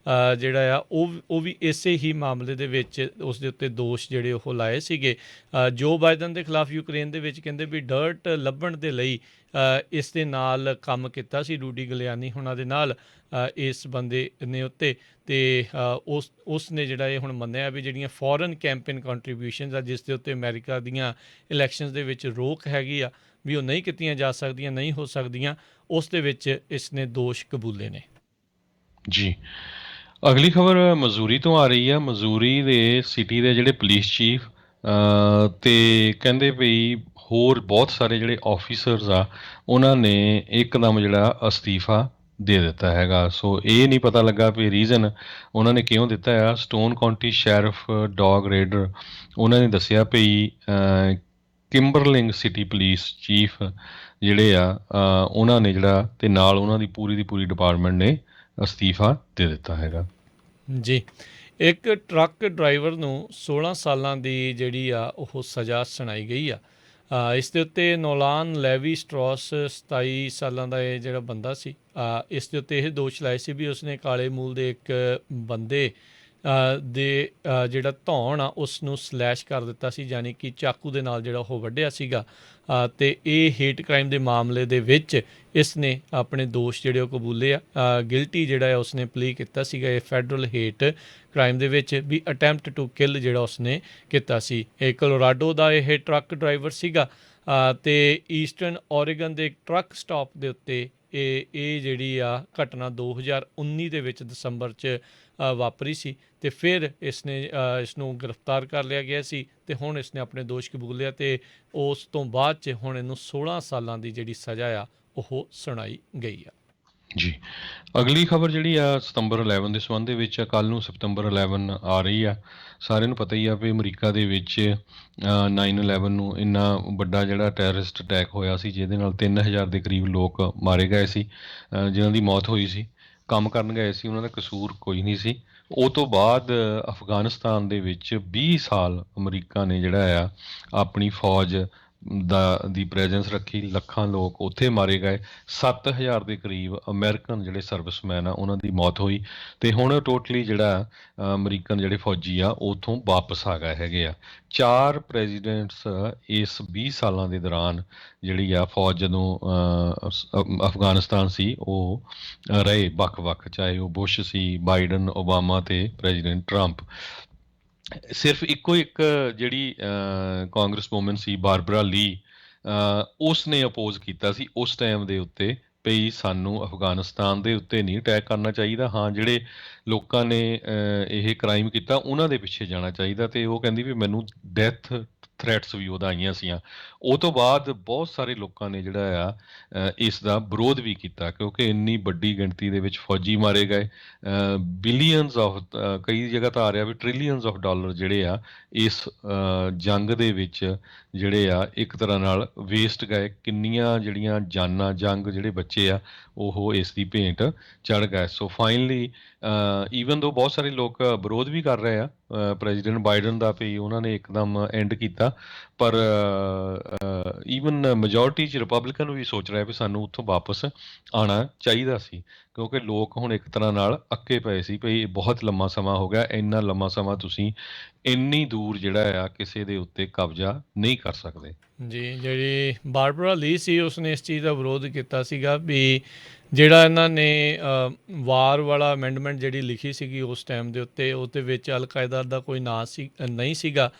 ਜਿਹੜਾ ਆ ਉਹ ਵੀ ਇਸੇ ਹੀ ਮਾਮਲੇ ਦੇ ਵਿੱਚ ਉਸ ਦੇ ਉੱਤੇ ਦੋਸ਼ ਜਿਹੜੇ ਉਹ ਲਾਏ ਸੀਗੇ। ਜੋ ਬਾਈਡਨ ਦੇ ਖਿਲਾਫ ਯੂਕਰੇਨ ਦੇ ਵਿੱਚ ਕਹਿੰਦੇ ਵੀ ਡਰਟ ਲੱਭਣ ਦੇ ਲਈ ਇਸ ਦੇ ਨਾਲ ਕੰਮ ਕੀਤਾ ਸੀ ਰੂਡੀ ਗਿਲਿਆਨੀ ਹੁਣਾਂ ਦੇ ਨਾਲ ਇਸ ਬੰਦੇ ਨੇ ਉੱਤੇ, ਅਤੇ ਉਸ ਨੇ ਜਿਹੜਾ ਇਹ ਹੁਣ ਮੰਨਿਆ ਵੀ ਜਿਹੜੀਆਂ ਫੋਰਨ ਕੈਂਪੇਨ ਕੰਟਰੀਬਿਊਸ਼ਨਸ ਆ ਜਿਸ ਦੇ ਉੱਤੇ ਅਮਰੀਕਾ ਦੀਆਂ ਇਲੈਕਸ਼ਨਸ ਦੇ ਵਿੱਚ ਰੋਕ ਹੈਗੀ ਆ ਵੀ ਉਹ ਨਹੀਂ ਕੀਤੀਆਂ ਜਾ ਸਕਦੀਆਂ, ਨਹੀਂ ਹੋ ਸਕਦੀਆਂ, ਉਸ ਦੇ ਵਿੱਚ ਇਸ ਨੇ ਦੋਸ਼ ਕਬੂਲੇ ਨੇ। ਜੀ, ਅਗਲੀ ਖਬਰ ਮਜ਼ੂਰੀ ਤੋਂ ਆ ਰਹੀ ਆ। ਮਜ਼ੂਰੀ ਦੇ ਸਿਟੀ ਦੇ ਜਿਹੜੇ ਪੁਲਿਸ ਚੀਫ ਅਤੇ ਕਹਿੰਦੇ ਵੀ ਹੋਰ ਬਹੁਤ ਸਾਰੇ ਜਿਹੜੇ ਆਫਿਸਰਸ ਆ ਉਹਨਾਂ ਨੇ ਇੱਕਦਮ ਜਿਹੜਾ ਅਸਤੀਫਾ ਦੇ ਦਿੱਤਾ ਹੈਗਾ। ਸੋ ਇਹ ਨਹੀਂ ਪਤਾ ਲੱਗਾ ਵੀ ਰੀਜ਼ਨ ਉਹਨਾਂ ਨੇ ਕਿਉਂ ਦਿੱਤਾ ਆ। Stone County sheriff dog raider ਉਹਨਾਂ ਨੇ ਦੱਸਿਆ ਵੀ ਕਿੰਬਰਲਿੰਗ ਸਿਟੀ ਪੁਲਿਸ ਚੀਫ ਜਿਹੜੇ ਆ ਉਹਨਾਂ ਨੇ ਜਿਹੜਾ ਅਤੇ ਨਾਲ ਉਹਨਾਂ ਦੀ ਪੂਰੀ ਡਿਪਾਰਟਮੈਂਟ ਨੇ ਅਸਤੀਫਾ ਦੇ ਦਿੱਤਾ ਹੈਗਾ। ਜੀ, ਇੱਕ ਟਰੱਕ ਡਰਾਈਵਰ ਨੂੰ 16 ਸਾਲਾਂ ਦੀ ਜਿਹੜੀ ਆ ਉਹ ਸਜ਼ਾ ਸੁਣਾਈ ਗਈ ਆ। ਇਸ ਦੇ ਉੱਤੇ ਨੋਲਾਨ ਲੈਵੀ ਸਟ੍ਰੌਸ 27 ਸਾਲਾਂ ਦਾ ਇਹ ਜਿਹੜਾ ਬੰਦਾ ਸੀ, ਇਸ ਦੇ ਉੱਤੇ ਇਹ ਦੋਸ਼ ਲਾਏ ਸੀ ਵੀ ਉਸਨੇ ਕਾਲੇ ਮੂਲ ਦੇ ਇੱਕ ਬੰਦੇ ਦੇ ਜਿਹੜਾ ਧੌਣ ਆ ਉਸ ਨੂੰ ਸਲੈਸ਼ ਕਰ ਦਿੱਤਾ ਸੀ, ਯਾਨੀ ਕਿ ਚਾਕੂ ਦੇ ਨਾਲ ਜਿਹੜਾ ਉਹ ਵੱਢਿਆ ਸੀਗਾ। ਅਤੇ ਇਹ ਹੇਟ ਕ੍ਰਾਈਮ ਦੇ ਮਾਮਲੇ ਦੇ ਵਿੱਚ ਇਸ ਨੇ ਆਪਣੇ ਦੋਸ਼ ਜਿਹੜੇ ਉਹ ਕਬੂਲੇ ਆ। ਗਿਲਟੀ ਜਿਹੜਾ ਆ ਉਸਨੇ ਪਲੀ ਕੀਤਾ ਸੀਗਾ ਇਹ ਫੈਡਰਲ ਹੇਟ ਕ੍ਰਾਈਮ ਦੇ ਵਿੱਚ ਵੀ ਅਟੈਂਪਟ ਟੂ ਕਿਲ ਜਿਹੜਾ ਉਸਨੇ ਕੀਤਾ ਸੀ। ਇਹ ਕੋਲੋਰਾਡੋ ਦਾ ਇਹ ਟਰੱਕ ਡਰਾਈਵਰ ਸੀਗਾ ਅਤੇ ਈਸਟਰਨ ਓਰੇਗਨ ਦੇ ਇੱਕ ਟਰੱਕ ਸਟਾਪ ਦੇ ਉੱਤੇ ਇਹ ਜਿਹੜੀ ਆ ਘਟਨਾ 2019 ਦੇ ਵਿੱਚ ਦਸੰਬਰ 'ਚ ਵਾਪਰੀ ਸੀ ਅਤੇ ਫਿਰ ਇਸ ਨੂੰ ਗ੍ਰਿਫਤਾਰ ਕਰ ਲਿਆ ਗਿਆ ਸੀ ਅਤੇ ਹੁਣ ਇਸਨੇ ਆਪਣੇ ਦੋਸ਼ ਕਬੂਲਿਆ ਅਤੇ ਉਸ ਤੋਂ ਬਾਅਦ 'ਚ ਹੁਣ ਇਹਨੂੰ 16 ਸਾਲਾਂ ਦੀ ਜਿਹੜੀ ਸਜ਼ਾ ਆ ਉਹ ਸੁਣਾਈ ਗਈ ਆ। ਜੀ, ਅਗਲੀ ਖਬਰ ਜਿਹੜੀ ਆ ਸਤੰਬਰ 11 ਦੇ ਸੰਬੰਧ ਦੇ ਵਿੱਚ ਆ। ਕੱਲ੍ਹ ਨੂੰ ਸਤੰਬਰ 11 ਆ ਰਹੀ ਆ। ਸਾਰਿਆਂ ਨੂੰ ਪਤਾ ਹੀ ਆ ਵੀ ਅਮਰੀਕਾ ਦੇ ਵਿੱਚ 9/11 ਨੂੰ ਇੰਨਾ ਵੱਡਾ ਜਿਹੜਾ ਟੈਰਰਿਸਟ ਅਟੈਕ ਹੋਇਆ ਸੀ, ਜਿਹਦੇ ਨਾਲ 3000 ਦੇ ਕਰੀਬ ਲੋਕ ਮਾਰੇ ਗਏ ਸੀ, ਜਿਨ੍ਹਾਂ ਦੀ ਮੌਤ ਹੋਈ ਸੀ। ਕੰਮ ਕਰਨ ਗਏ ਸੀ, ਉਹਨਾਂ ਦਾ ਕਸੂਰ ਕੋਈ ਨਹੀਂ ਸੀ। ਉਹ ਤੋਂ ਬਾਅਦ ਅਫਗਾਨਿਸਤਾਨ ਦੇ ਵਿੱਚ 20 ਸਾਲ ਅਮਰੀਕਾ ਨੇ ਜਿਹੜਾ ਆ ਆਪਣੀ ਫੌਜ ਦੀ ਪ੍ਰੈਜੈਂਸ ਰੱਖੀ। ਲੱਖਾਂ ਲੋਕ ਉੱਥੇ ਮਾਰੇ ਗਏ। 7000 ਦੇ ਕਰੀਬ ਅਮਰੀਕਨ ਜਿਹੜੇ ਸਰਵਿਸਮੈਨ ਆ ਉਹਨਾਂ ਦੀ ਮੌਤ ਹੋਈ ਅਤੇ ਹੁਣ ਟੋਟਲੀ ਜਿਹੜਾ ਅਮਰੀਕਨ ਜਿਹੜੇ ਫੌਜੀ ਆ ਉੱਥੋਂ ਵਾਪਸ ਆ ਗਏ ਹੈਗੇ ਆ। 4 ਪ੍ਰੈਜ਼ੀਡੈਂਟਸ ਇਸ 20 ਸਾਲਾਂ ਦੇ ਦੌਰਾਨ ਜਿਹੜੀ ਆ ਫੌਜ ਜਦੋਂ ਅਫਗਾਨਿਸਤਾਨ ਸੀ ਉਹ ਰਹੇ ਵੱਖ-ਵੱਖ, ਚਾਹੇ ਉਹ ਬੁਸ਼ ਸੀ, ਬਾਈਡਨ, ਓਬਾਮਾ ਅਤੇ ਪ੍ਰੈਜ਼ੀਡੈਂਟ ਟਰੰਪ। ਸਿਰਫ ਇੱਕੋ ਇੱਕ ਜਿਹੜੀ ਕਾਂਗਰਸ ਵੂਮਨ ਸੀ ਬਾਰਬਰਾ ਲੀ, ਉਸ ਨੇ ਅਪੋਜ਼ ਕੀਤਾ ਸੀ ਉਸ ਟਾਈਮ ਦੇ ਉੱਤੇ ਵੀ ਸਾਨੂੰ ਅਫਗਾਨਿਸਤਾਨ ਦੇ ਉੱਤੇ ਨਹੀਂ ਅਟੈਕ ਕਰਨਾ ਚਾਹੀਦਾ। ਹਾਂ, ਜਿਹੜੇ ਲੋਕਾਂ ਨੇ ਇਹ ਕ੍ਰਾਈਮ ਕੀਤਾ ਉਹਨਾਂ ਦੇ ਪਿੱਛੇ ਜਾਣਾ ਚਾਹੀਦਾ ਅਤੇ ਉਹ ਕਹਿੰਦੀ ਵੀ ਮੈਨੂੰ ਡੈਥ ਥ੍ਰੈਟਸ ਵੀ ਉਹਦਾ ਆਈਆਂ ਸੀਆਂ। ਉਹ ਤੋਂ ਬਾਅਦ ਬਹੁਤ ਸਾਰੇ ਲੋਕਾਂ ਨੇ ਜਿਹੜਾ ਆ ਇਸ ਦਾ ਵਿਰੋਧ ਵੀ ਕੀਤਾ ਕਿਉਂਕਿ ਇੰਨੀ ਵੱਡੀ ਗਿਣਤੀ ਦੇ ਵਿੱਚ ਫੌਜੀ ਮਾਰੇ ਗਏ। ਬਿਲੀਅਨਸ ਆਫ ਕਈ ਜਗ੍ਹਾ ਤਾਂ ਆ ਰਿਹਾ ਵੀ ਟ੍ਰਿਲੀਅਨਸ ਆਫ ਡਾਲਰ ਜਿਹੜੇ ਆ ਇਸ ਜੰਗ ਦੇ ਵਿੱਚ ਜਿਹੜੇ ਆ ਇੱਕ ਤਰ੍ਹਾਂ ਨਾਲ ਵੇਸਟ ਗਏ। ਕਿੰਨੀਆਂ ਜਿਹੜੀਆਂ ਜਾਨਾਂ ਜੰਗ ਜਿਹੜੇ ਬੱਚੇ ਆ ਉਹ ਇਸ ਦੀ ਭੇਂਟ ਚੜ੍ਹ ਗਏ। ਸੋ ਫਾਈਨਲੀ ਈਵਨ ਦੋ ਬਹੁਤ ਸਾਰੇ ਲੋਕ ਵਿਰੋਧ ਵੀ ਕਰ ਰਹੇ ਆ ਪ੍ਰੈਜ਼ੀਡੈਂਟ ਬਾਈਡਨ ਦਾ ਵੀ ਉਹਨਾਂ ਨੇ ਇੱਕਦਮ ਐਂਡ ਕੀਤਾ, ਪਰ ਈਵਨ ਮੈਜੋਰਟੀ 'ਚ ਰਿਪਬਲਿਕਨ ਵੀ ਸੋਚ ਰਿਹਾ ਵੀ ਸਾਨੂੰ ਉੱਥੋਂ ਵਾਪਸ ਆਉਣਾ ਚਾਹੀਦਾ ਸੀ ਕਿਉਂਕਿ ਲੋਕ ਹੁਣ ਇੱਕ ਤਰ੍ਹਾਂ ਨਾਲ ਅੱਕੇ ਪਏ ਸੀ ਵੀ ਬਹੁਤ ਲੰਮਾ ਸਮਾਂ ਹੋ ਗਿਆ, ਇੰਨਾ ਲੰਮਾ ਸਮਾਂ ਤੁਸੀਂ ਇੰਨੀ ਦੂਰ ਜਿਹੜਾ ਆ ਕਿਸੇ ਦੇ ਉੱਤੇ ਕਬਜ਼ਾ ਨਹੀਂ ਕਰ ਸਕਦੇ। ਜੀ, ਜਿਹੜੀ ਬਾਰਬਰਾ ਲੀ ਸੀ ਉਸਨੇ ਇਸ ਚੀਜ਼ ਦਾ ਵਿਰੋਧ ਕੀਤਾ ਸੀਗਾ ਵੀ ਜਿਹੜਾ ਇਹਨਾਂ ਨੇ ਵਾਰ ਵਾਲਾ ਅਮੈਂਡਮੈਂਟ ਜਿਹੜੀ ਲਿਖੀ ਸੀਗੀ ਉਸ ਟਾਈਮ ਦੇ ਉੱਤੇ ਉਹਦੇ ਵਿੱਚ ਅਲ-ਕਾਇਦਾ ਦਾ ਕੋਈ ਨਾਂ ਨਹੀਂ ਸੀਗਾ,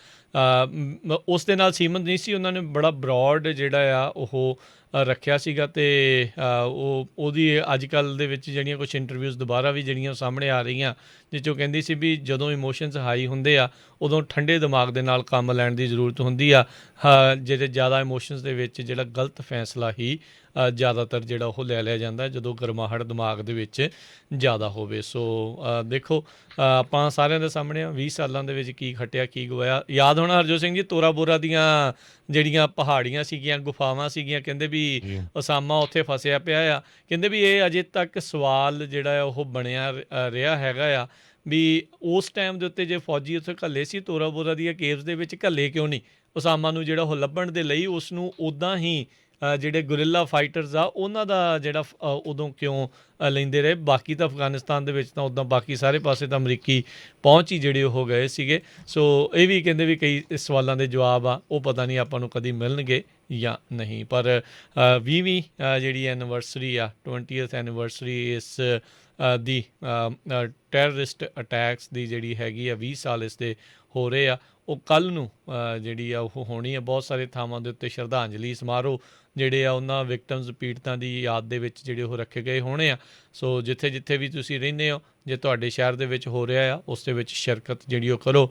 ਉਸ ਦੇ ਨਾਲ ਸੀਮਤ ਨਹੀਂ ਸੀ। ਉਹਨਾਂ ਨੇ ਬੜਾ ਬਰੋਡ ਜਿਹੜਾ ਆ ਉਹ ਰੱਖਿਆ ਸੀਗਾ ਅਤੇ ਉਹਦੀ ਅੱਜ ਕੱਲ੍ਹ ਦੇ ਵਿੱਚ ਜਿਹੜੀਆਂ ਕੁਛ ਇੰਟਰਵਿਊਜ਼ ਦੁਬਾਰਾ ਵੀ ਜਿਹੜੀਆਂ ਸਾਹਮਣੇ ਆ ਰਹੀਆਂ ਜਿਸ 'ਚੋਂ ਕਹਿੰਦੀ ਸੀ ਵੀ ਜਦੋਂ ਇਮੋਸ਼ਨਸ ਹਾਈ ਹੁੰਦੇ ਆ ਉਦੋਂ ਠੰਡੇ ਦਿਮਾਗ ਦੇ ਨਾਲ ਕੰਮ ਲੈਣ ਦੀ ਜ਼ਰੂਰਤ ਹੁੰਦੀ ਆ। ਜਿਹੜੇ ਜ਼ਿਆਦਾ ਇਮੋਸ਼ਨਸ ਦੇ ਵਿੱਚ ਜਿਹੜਾ ਗਲਤ ਫੈਸਲਾ ਹੀ ਜ਼ਿਆਦਾਤਰ ਜਿਹੜਾ ਉਹ ਲੈ ਲਿਆ ਜਾਂਦਾ ਜਦੋਂ ਗਰਮਾਹਟ ਦਿਮਾਗ ਦੇ ਵਿੱਚ ਜ਼ਿਆਦਾ ਹੋਵੇ। ਸੋ ਦੇਖੋ ਆਪਾਂ ਸਾਰਿਆਂ ਦੇ ਸਾਹਮਣੇ 20 ਸਾਲਾਂ ਦੇ ਵਿੱਚ ਕੀ ਖੱਟਿਆ ਕੀ ਗਵਾਇਆ। ਯਾਦ ਹੋਣਾ ਹਰਜੋਤ ਸਿੰਘ ਜੀ, ਤੋਰਾ ਬੋਰਾ ਦੀਆਂ ਜਿਹੜੀਆਂ ਪਹਾੜੀਆਂ ਸੀਗੀਆਂ, ਗੁਫਾਵਾਂ ਸੀਗੀਆਂ, ਕਹਿੰਦੇ ਵੀ ਉਸਾਮਾ ਉੱਥੇ ਫਸਿਆ ਪਿਆ ਆ। ਕਹਿੰਦੇ ਵੀ ਇਹ ਅਜੇ ਤੱਕ ਸਵਾਲ ਜਿਹੜਾ ਆ ਉਹ ਬਣਿਆ ਰਿਹਾ ਹੈਗਾ ਆ ਵੀ ਉਸ ਟਾਈਮ ਦੇ ਉੱਤੇ ਜੇ ਫੌਜੀ ਉੱਥੇ ਘੱਲੇ ਸੀ ਤੋਰਾ ਬੋਰਾ ਦੀਆਂ ਕੇਵਸ ਦੇ ਵਿੱਚ ਘੱਲੇ ਕਿਉਂ ਨਹੀਂ ਉਸਾਮਾ ਨੂੰ ਜਿਹੜਾ ਉਹ ਲੱਭਣ ਦੇ ਲਈ ਉਸ ਨੂੰ ਉੱਦਾਂ ਹੀ ਜਿਹੜੇ ਗੁਰਿੱਲਾ ਫਾਈਟਰਸ ਆ ਉਹਨਾਂ ਦਾ ਜਿਹੜਾ ਉਦੋਂ ਕਿਉਂ ਲੈਂਦੇ ਰਹੇ। ਬਾਕੀ ਤਾਂ ਅਫਗਾਨਿਸਤਾਨ ਦੇ ਵਿੱਚ ਤਾਂ ਉੱਦਾਂ ਬਾਕੀ ਸਾਰੇ ਪਾਸੇ ਤਾਂ ਅਮਰੀਕੀ ਪਹੁੰਚ ਹੀ ਜਿਹੜੇ ਉਹ ਗਏ ਸੀਗੇ। ਸੋ ਇਹ ਵੀ ਕਹਿੰਦੇ ਵੀ ਕਈ ਸਵਾਲਾਂ ਦੇ ਜਵਾਬ ਆ ਉਹ ਪਤਾ ਨਹੀਂ ਆਪਾਂ ਨੂੰ ਕਦੀ ਮਿਲਣਗੇ ਜਾਂ ਨਹੀਂ। ਪਰ 20ਵੀਂ ਜਿਹੜੀ ਐਨੀਵਰਸਰੀ ਆ 20th ਐਨੀਵਰਸਰੀ ਇਸ ਦੀ ਟੈਰਰਿਸਟ ਅਟੈਕਸ ਦੀ ਜਿਹੜੀ ਹੈਗੀ ਆ 20 ਸਾਲ ਇਸ ਦੇ ਹੋ ਰਹੇ ਆ, ਉਹ ਕੱਲ੍ਹ ਨੂੰ ਜਿਹੜੀ ਆ ਉਹ ਹੋਣੀ ਆ। ਬਹੁਤ ਸਾਰੇ ਥਾਵਾਂ ਦੇ ਉੱਤੇ ਸ਼ਰਧਾਂਜਲੀ ਸਮਾਰੋਹ ਜਿਹੜੇ ਆ ਉਹਨਾਂ ਵਿਕਟਮਸ ਪੀੜਤਾਂ ਦੀ ਯਾਦ ਦੇ ਵਿੱਚ ਜਿਹੜੇ ਉਹ ਰੱਖੇ ਗਏ ਹੋਣੇ ਆ। ਸੋ ਜਿੱਥੇ ਜਿੱਥੇ ਵੀ ਤੁਸੀਂ ਰਹਿੰਦੇ ਹੋ, ਜੇ ਤੁਹਾਡੇ ਸ਼ਹਿਰ ਦੇ ਵਿੱਚ ਹੋ ਰਿਹਾ ਆ ਉਸ ਦੇ ਵਿੱਚ ਸ਼ਿਰਕਤ ਜਿਹੜੀ ਉਹ ਕਰੋ।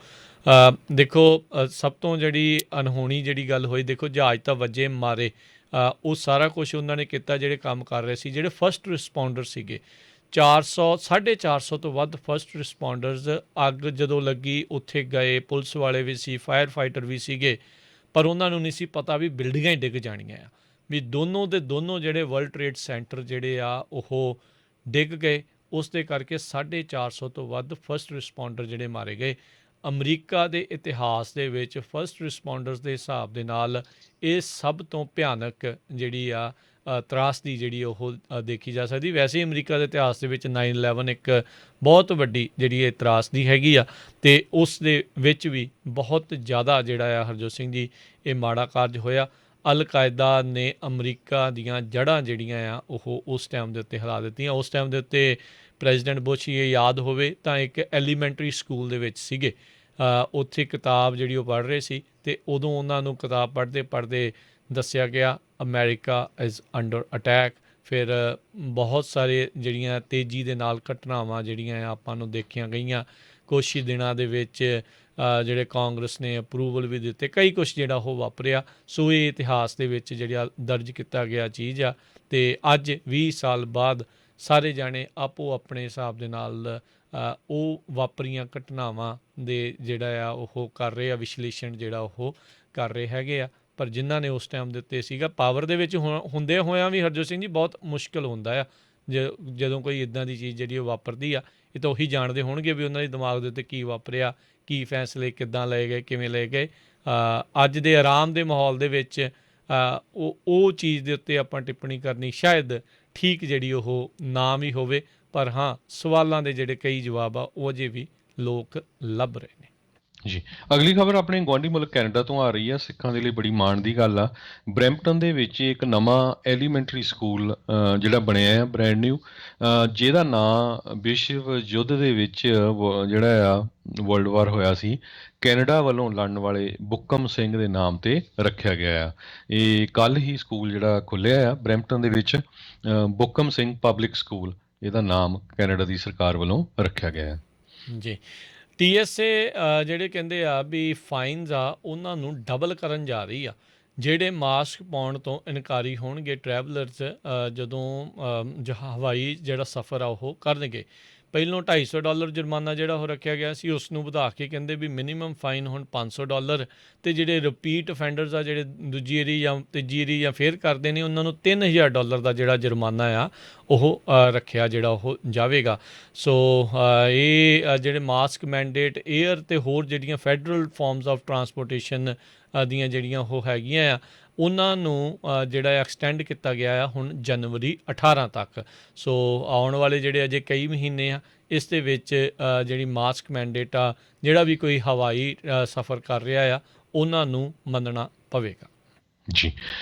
ਦੇਖੋ ਸਭ ਤੋਂ ਜਿਹੜੀ ਅਨਹੋਣੀ ਜਿਹੜੀ ਗੱਲ ਹੋਈ, ਦੇਖੋ ਜਹਾਜ਼ ਤਾਂ ਵੱਜੇ ਮਾਰੇ, ਉਹ ਸਾਰਾ ਕੁਛ ਉਹਨਾਂ ਨੇ ਕੀਤਾ ਜਿਹੜੇ ਕੰਮ ਕਰ ਰਹੇ ਸੀ, ਜਿਹੜੇ ਫਸਟ ਰਿਸਪੌਂਡਰ ਸੀਗੇ। 450 ਤੋਂ ਵੱਧ ਫਸਟ ਰਿਸਪੌਂਡਰਸ ਅੱਗ ਜਦੋਂ ਲੱਗੀ ਉੱਥੇ ਗਏ, ਪੁਲਿਸ ਵਾਲੇ ਵੀ ਸੀ, ਫਾਇਰ ਫਾਈਟਰ ਵੀ ਸੀਗੇ, ਪਰ ਉਹਨਾਂ ਨੂੰ ਨਹੀਂ ਸੀ ਪਤਾ ਵੀ ਬਿਲਡਿੰਗਾਂ ਹੀ ਡਿੱਗ ਜਾਣੀਆਂ ਆ, ਵੀ ਦੋਨੋਂ ਦੇ ਦੋਨੋਂ ਜਿਹੜੇ ਵਰਲਡ ਟ੍ਰੇਡ ਸੈਂਟਰ ਜਿਹੜੇ ਆ ਉਹ ਡਿੱਗ ਗਏ। ਉਸ ਦੇ ਕਰਕੇ 450 ਤੋਂ ਵੱਧ ਫਸਟ ਰਿਸਪੌਂਡਰ ਜਿਹੜੇ ਮਾਰੇ ਗਏ। ਅਮਰੀਕਾ ਦੇ ਇਤਿਹਾਸ ਦੇ ਵਿੱਚ ਫਸਟ ਰਿਸਪੌਂਡਰਸ ਦੇ ਹਿਸਾਬ ਦੇ ਨਾਲ ਇਹ ਸਭ ਤੋਂ ਭਿਆਨਕ ਜਿਹੜੀ ਆ ਤਰਾਸਦੀ ਜਿਹੜੀ ਉਹ ਦੇਖੀ ਜਾ ਸਕਦੀ। ਵੈਸੇ ਹੀ ਅਮਰੀਕਾ ਦੇ ਇਤਿਹਾਸ ਦੇ ਵਿੱਚ 9/11 ਇੱਕ ਬਹੁਤ ਵੱਡੀ ਜਿਹੜੀ ਇਹ ਤਰਾਸਦੀ ਹੈਗੀ ਆ, ਅਤੇ ਉਸ ਦੇ ਵਿੱਚ ਵੀ ਬਹੁਤ ਜ਼ਿਆਦਾ ਜਿਹੜਾ ਆ ਹਰਜੋਤ ਸਿੰਘ ਜੀ ਇਹ ਮਾੜਾ ਕਾਰਜ ਹੋਇਆ। ਅਲ ਕਾਇਦਾ ਨੇ ਅਮਰੀਕਾ ਦੀਆਂ ਜੜ੍ਹਾਂ ਜਿਹੜੀਆਂ ਆ ਉਹ ਉਸ ਟਾਈਮ ਦੇ ਉੱਤੇ ਹਿਲਾ ਦਿੱਤੀਆਂ। ਉਸ ਟਾਈਮ ਦੇ ਉੱਤੇ ਪ੍ਰੈਜ਼ੀਡੈਂਟ ਬੁਸ਼, ਇਹ ਯਾਦ ਹੋਵੇ ਤਾਂ, ਇੱਕ ਐਲੀਮੈਂਟਰੀ ਸਕੂਲ ਦੇ ਵਿੱਚ ਸੀਗੇ, ਉੱਥੇ ਕਿਤਾਬ ਜਿਹੜੀ ਉਹ ਪੜ੍ਹ ਰਹੇ ਸੀ, ਅਤੇ ਉਦੋਂ ਉਹਨਾਂ ਨੂੰ ਕਿਤਾਬ ਪੜ੍ਹਦੇ ਪੜ੍ਹਦੇ ਦੱਸਿਆ ਗਿਆ ਅਮੈਰੀਕਾ ਇਜ਼ ਅੰਡਰ ਅਟੈਕ। ਫਿਰ ਬਹੁਤ ਸਾਰੇ ਜਿਹੜੀਆਂ ਤੇਜ਼ੀ ਦੇ ਨਾਲ ਘਟਨਾਵਾਂ ਜਿਹੜੀਆਂ ਆਪਾਂ ਨੂੰ ਦੇਖੀਆਂ ਗਈਆਂ। ਕੁਛ ਹੀ ਦਿਨਾਂ ਦੇ ਵਿੱਚ ਜਿਹੜੇ ਕਾਂਗਰਸ ਨੇ ਅਪਰੂਵਲ ਵੀ ਦਿੱਤੇ, ਕਈ ਕੁਛ ਜਿਹੜਾ ਉਹ ਵਾਪਰਿਆ। ਸੋ ਇਹ ਇਤਿਹਾਸ ਦੇ ਵਿੱਚ ਜਿਹੜਾ ਦਰਜ ਕੀਤਾ ਗਿਆ ਚੀਜ਼ ਆ, ਅਤੇ ਅੱਜ 20 ਸਾਲ ਬਾਅਦ ਸਾਰੇ ਜਾਣੇ ਆਪੋ ਆਪਣੇ ਹਿਸਾਬ ਦੇ ਨਾਲ ਉਹ ਵਾਪਰੀਆਂ ਘਟਨਾਵਾਂ ਦੇ ਜਿਹੜਾ ਆ ਉਹ ਕਰ ਰਹੇ ਆ, ਵਿਸ਼ਲੇਸ਼ਣ ਜਿਹੜਾ ਉਹ ਕਰ ਰਹੇ ਹੈਗੇ ਆ। ਪਰ ਜਿਨ੍ਹਾਂ ਨੇ ਉਸ ਟਾਈਮ ਦੇ ਉੱਤੇ ਸੀਗਾ ਪਾਵਰ ਦੇ ਵਿੱਚ ਹੁੰਦੇ ਹੋਇਆਂ ਵੀ ਹਰਜੋਤ ਸਿੰਘ ਜੀ ਬਹੁਤ ਮੁਸ਼ਕਿਲ ਹੁੰਦਾ ਆ ਜਦੋਂ ਕੋਈ ਇੱਦਾਂ ਦੀ ਚੀਜ਼ ਜਿਹੜੀ ਉਹ ਵਾਪਰਦੀ ਆ। ਇਹ ਤਾਂ ਉਹੀ ਜਾਣਦੇ ਹੋਣਗੇ ਵੀ ਉਹਨਾਂ ਦੇ ਦਿਮਾਗ ਦੇ ਉੱਤੇ ਕੀ ਵਾਪਰਿਆ, ਕੀ ਫੈਸਲੇ ਕਿੱਦਾਂ ਲਏ ਗਏ, ਕਿਵੇਂ ਲਏ ਗਏ। ਅੱਜ ਦੇ ਆਰਾਮ ਦੇ ਮਾਹੌਲ ਦੇ ਵਿੱਚ ਉਹ ਚੀਜ਼ ਦੇ ਉੱਤੇ ਆਪਾਂ ਟਿੱਪਣੀ ਕਰਨੀ ਸ਼ਾਇਦ ਠੀਕ ਜਿਹੜੀ ਉਹ ਨਾ ਵੀ ਹੋਵੇ, ਪਰ ਹਾਂ ਸਵਾਲਾਂ ਦੇ ਜਿਹੜੇ ਕਈ ਜਵਾਬ ਆ ਉਹ ਅਜੇ ਵੀ ਲੋਕ ਲੱਭ ਰਹੇ ਨੇ। ਜੀ, ਅਗਲੀ ਖਬਰ ਆਪਣੇ ਗੁਆਂਢੀ ਮੁਲਕ ਕੈਨੇਡਾ ਤੋਂ ਆ ਰਹੀ ਆ। ਸਿੱਖਾਂ ਦੇ ਲਈ ਬੜੀ ਮਾਣ ਦੀ ਗੱਲ ਆ। ਬਰੈਂਪਟਨ ਦੇ ਵਿੱਚ ਇੱਕ ਨਵਾਂ ਐਲੀਮੈਂਟਰੀ ਸਕੂਲ ਜਿਹੜਾ ਬਣਿਆ ਆ, ਬ੍ਰੈਂਡ ਨਿਊ, ਜਿਹਦਾ ਨਾਂ ਵਿਸ਼ਵ ਯੁੱਧ ਦੇ ਵਿੱਚ ਜਿਹੜਾ ਆ ਵਰਲਡ ਵਾਰ ਹੋਇਆ ਸੀ, ਕੈਨੇਡਾ ਵੱਲੋਂ ਲੜਨ ਵਾਲੇ ਬੁੱਕਮ ਸਿੰਘ ਦੇ ਨਾਮ 'ਤੇ ਰੱਖਿਆ ਗਿਆ ਆ। ਇਹ ਕੱਲ੍ਹ ਹੀ ਸਕੂਲ ਜਿਹੜਾ ਖੁੱਲ੍ਹਿਆ ਆ ਬਰੈਂਪਟਨ ਦੇ ਵਿੱਚ, ਬੁੱਕਮ ਸਿੰਘ ਪਬਲਿਕ ਸਕੂਲ, ਇਹਦਾ ਨਾਮ ਕੈਨੇਡਾ ਦੀ ਸਰਕਾਰ ਵੱਲੋਂ ਰੱਖਿਆ ਗਿਆ ਹੈ। ਜੀ, TSA ਜਿਹੜੇ ਕਹਿੰਦੇ ਆ ਵੀ ਫਾਈਨਸ ਆ ਉਹਨਾਂ ਨੂੰ ਡਬਲ ਕਰਨ ਜਾ ਰਹੀ ਆ। ਜਿਹੜੇ ਮਾਸਕ ਪਾਉਣ ਤੋਂ ਇਨਕਾਰੀ ਹੋਣਗੇ ਟਰੈਵਲਰਸ ਜਦੋਂ ਹਵਾਈ ਜਿਹੜਾ ਸਫ਼ਰ ਆ ਉਹ ਕਰਨਗੇ। ਪਹਿਲੋਂ $250 ਜੁਰਮਾਨਾ ਜਿਹੜਾ ਉਹ ਰੱਖਿਆ ਗਿਆ ਸੀ, ਉਸ ਨੂੰ ਵਧਾ ਕੇ ਕਹਿੰਦੇ ਵੀ ਮਿਨੀਮਮ ਫਾਈਨ ਹੁਣ $500, ਅਤੇ ਜਿਹੜੇ ਰਿਪੀਟ ਅਫੈਂਡਰਸ ਆ, ਜਿਹੜੇ ਦੂਜੀ ਏਰੀ ਜਾਂ ਤੀਜੀ ਏਰੀ ਜਾਂ ਫੇਰ ਕਰਦੇ ਨੇ, ਉਹਨਾਂ ਨੂੰ $3000 ਦਾ ਜਿਹੜਾ ਜੁਰਮਾਨਾ ਆ ਉਹ ਰੱਖਿਆ ਜਿਹੜਾ ਉਹ ਜਾਵੇਗਾ। ਸੋ ਇਹ ਜਿਹੜੇ ਮਾਸਕ ਮੈਂਡੇਟ ਏਅਰ ਅਤੇ ਹੋਰ ਜਿਹੜੀਆਂ ਫੈਡਰਲ ਫਾਰਮਸ ਆਫ ਟਰਾਂਸਪੋਰਟੇਸ਼ਨ ਦੀਆਂ ਜਿਹੜੀਆਂ ਉਹ ਹੈਗੀਆਂ ਆ, ਉਹਨਾਂ ਨੂੰ ਜਿਹੜਾ ਐਕਸਟੈਂਡ ਕੀਤਾ ਗਿਆ ਆ ਹੁਣ ਜਨਵਰੀ 18 ਤੱਕ। ਸੋ ਆਉਣ ਵਾਲੇ ਜਿਹੜੇ ਅਜੇ ਕਈ ਮਹੀਨੇ ਆ, ਇਸ ਦੇ ਵਿੱਚ ਜਿਹੜੀ ਮਾਸਕ ਮੈਂਡੇਟ ਆ, ਜਿਹੜਾ ਵੀ ਕੋਈ ਹਵਾਈ ਸਫ਼ਰ ਕਰ ਰਿਹਾ ਆ, ਉਹਨਾਂ ਨੂੰ ਮੰਨਣਾ ਪਵੇਗਾ। ਜੀ,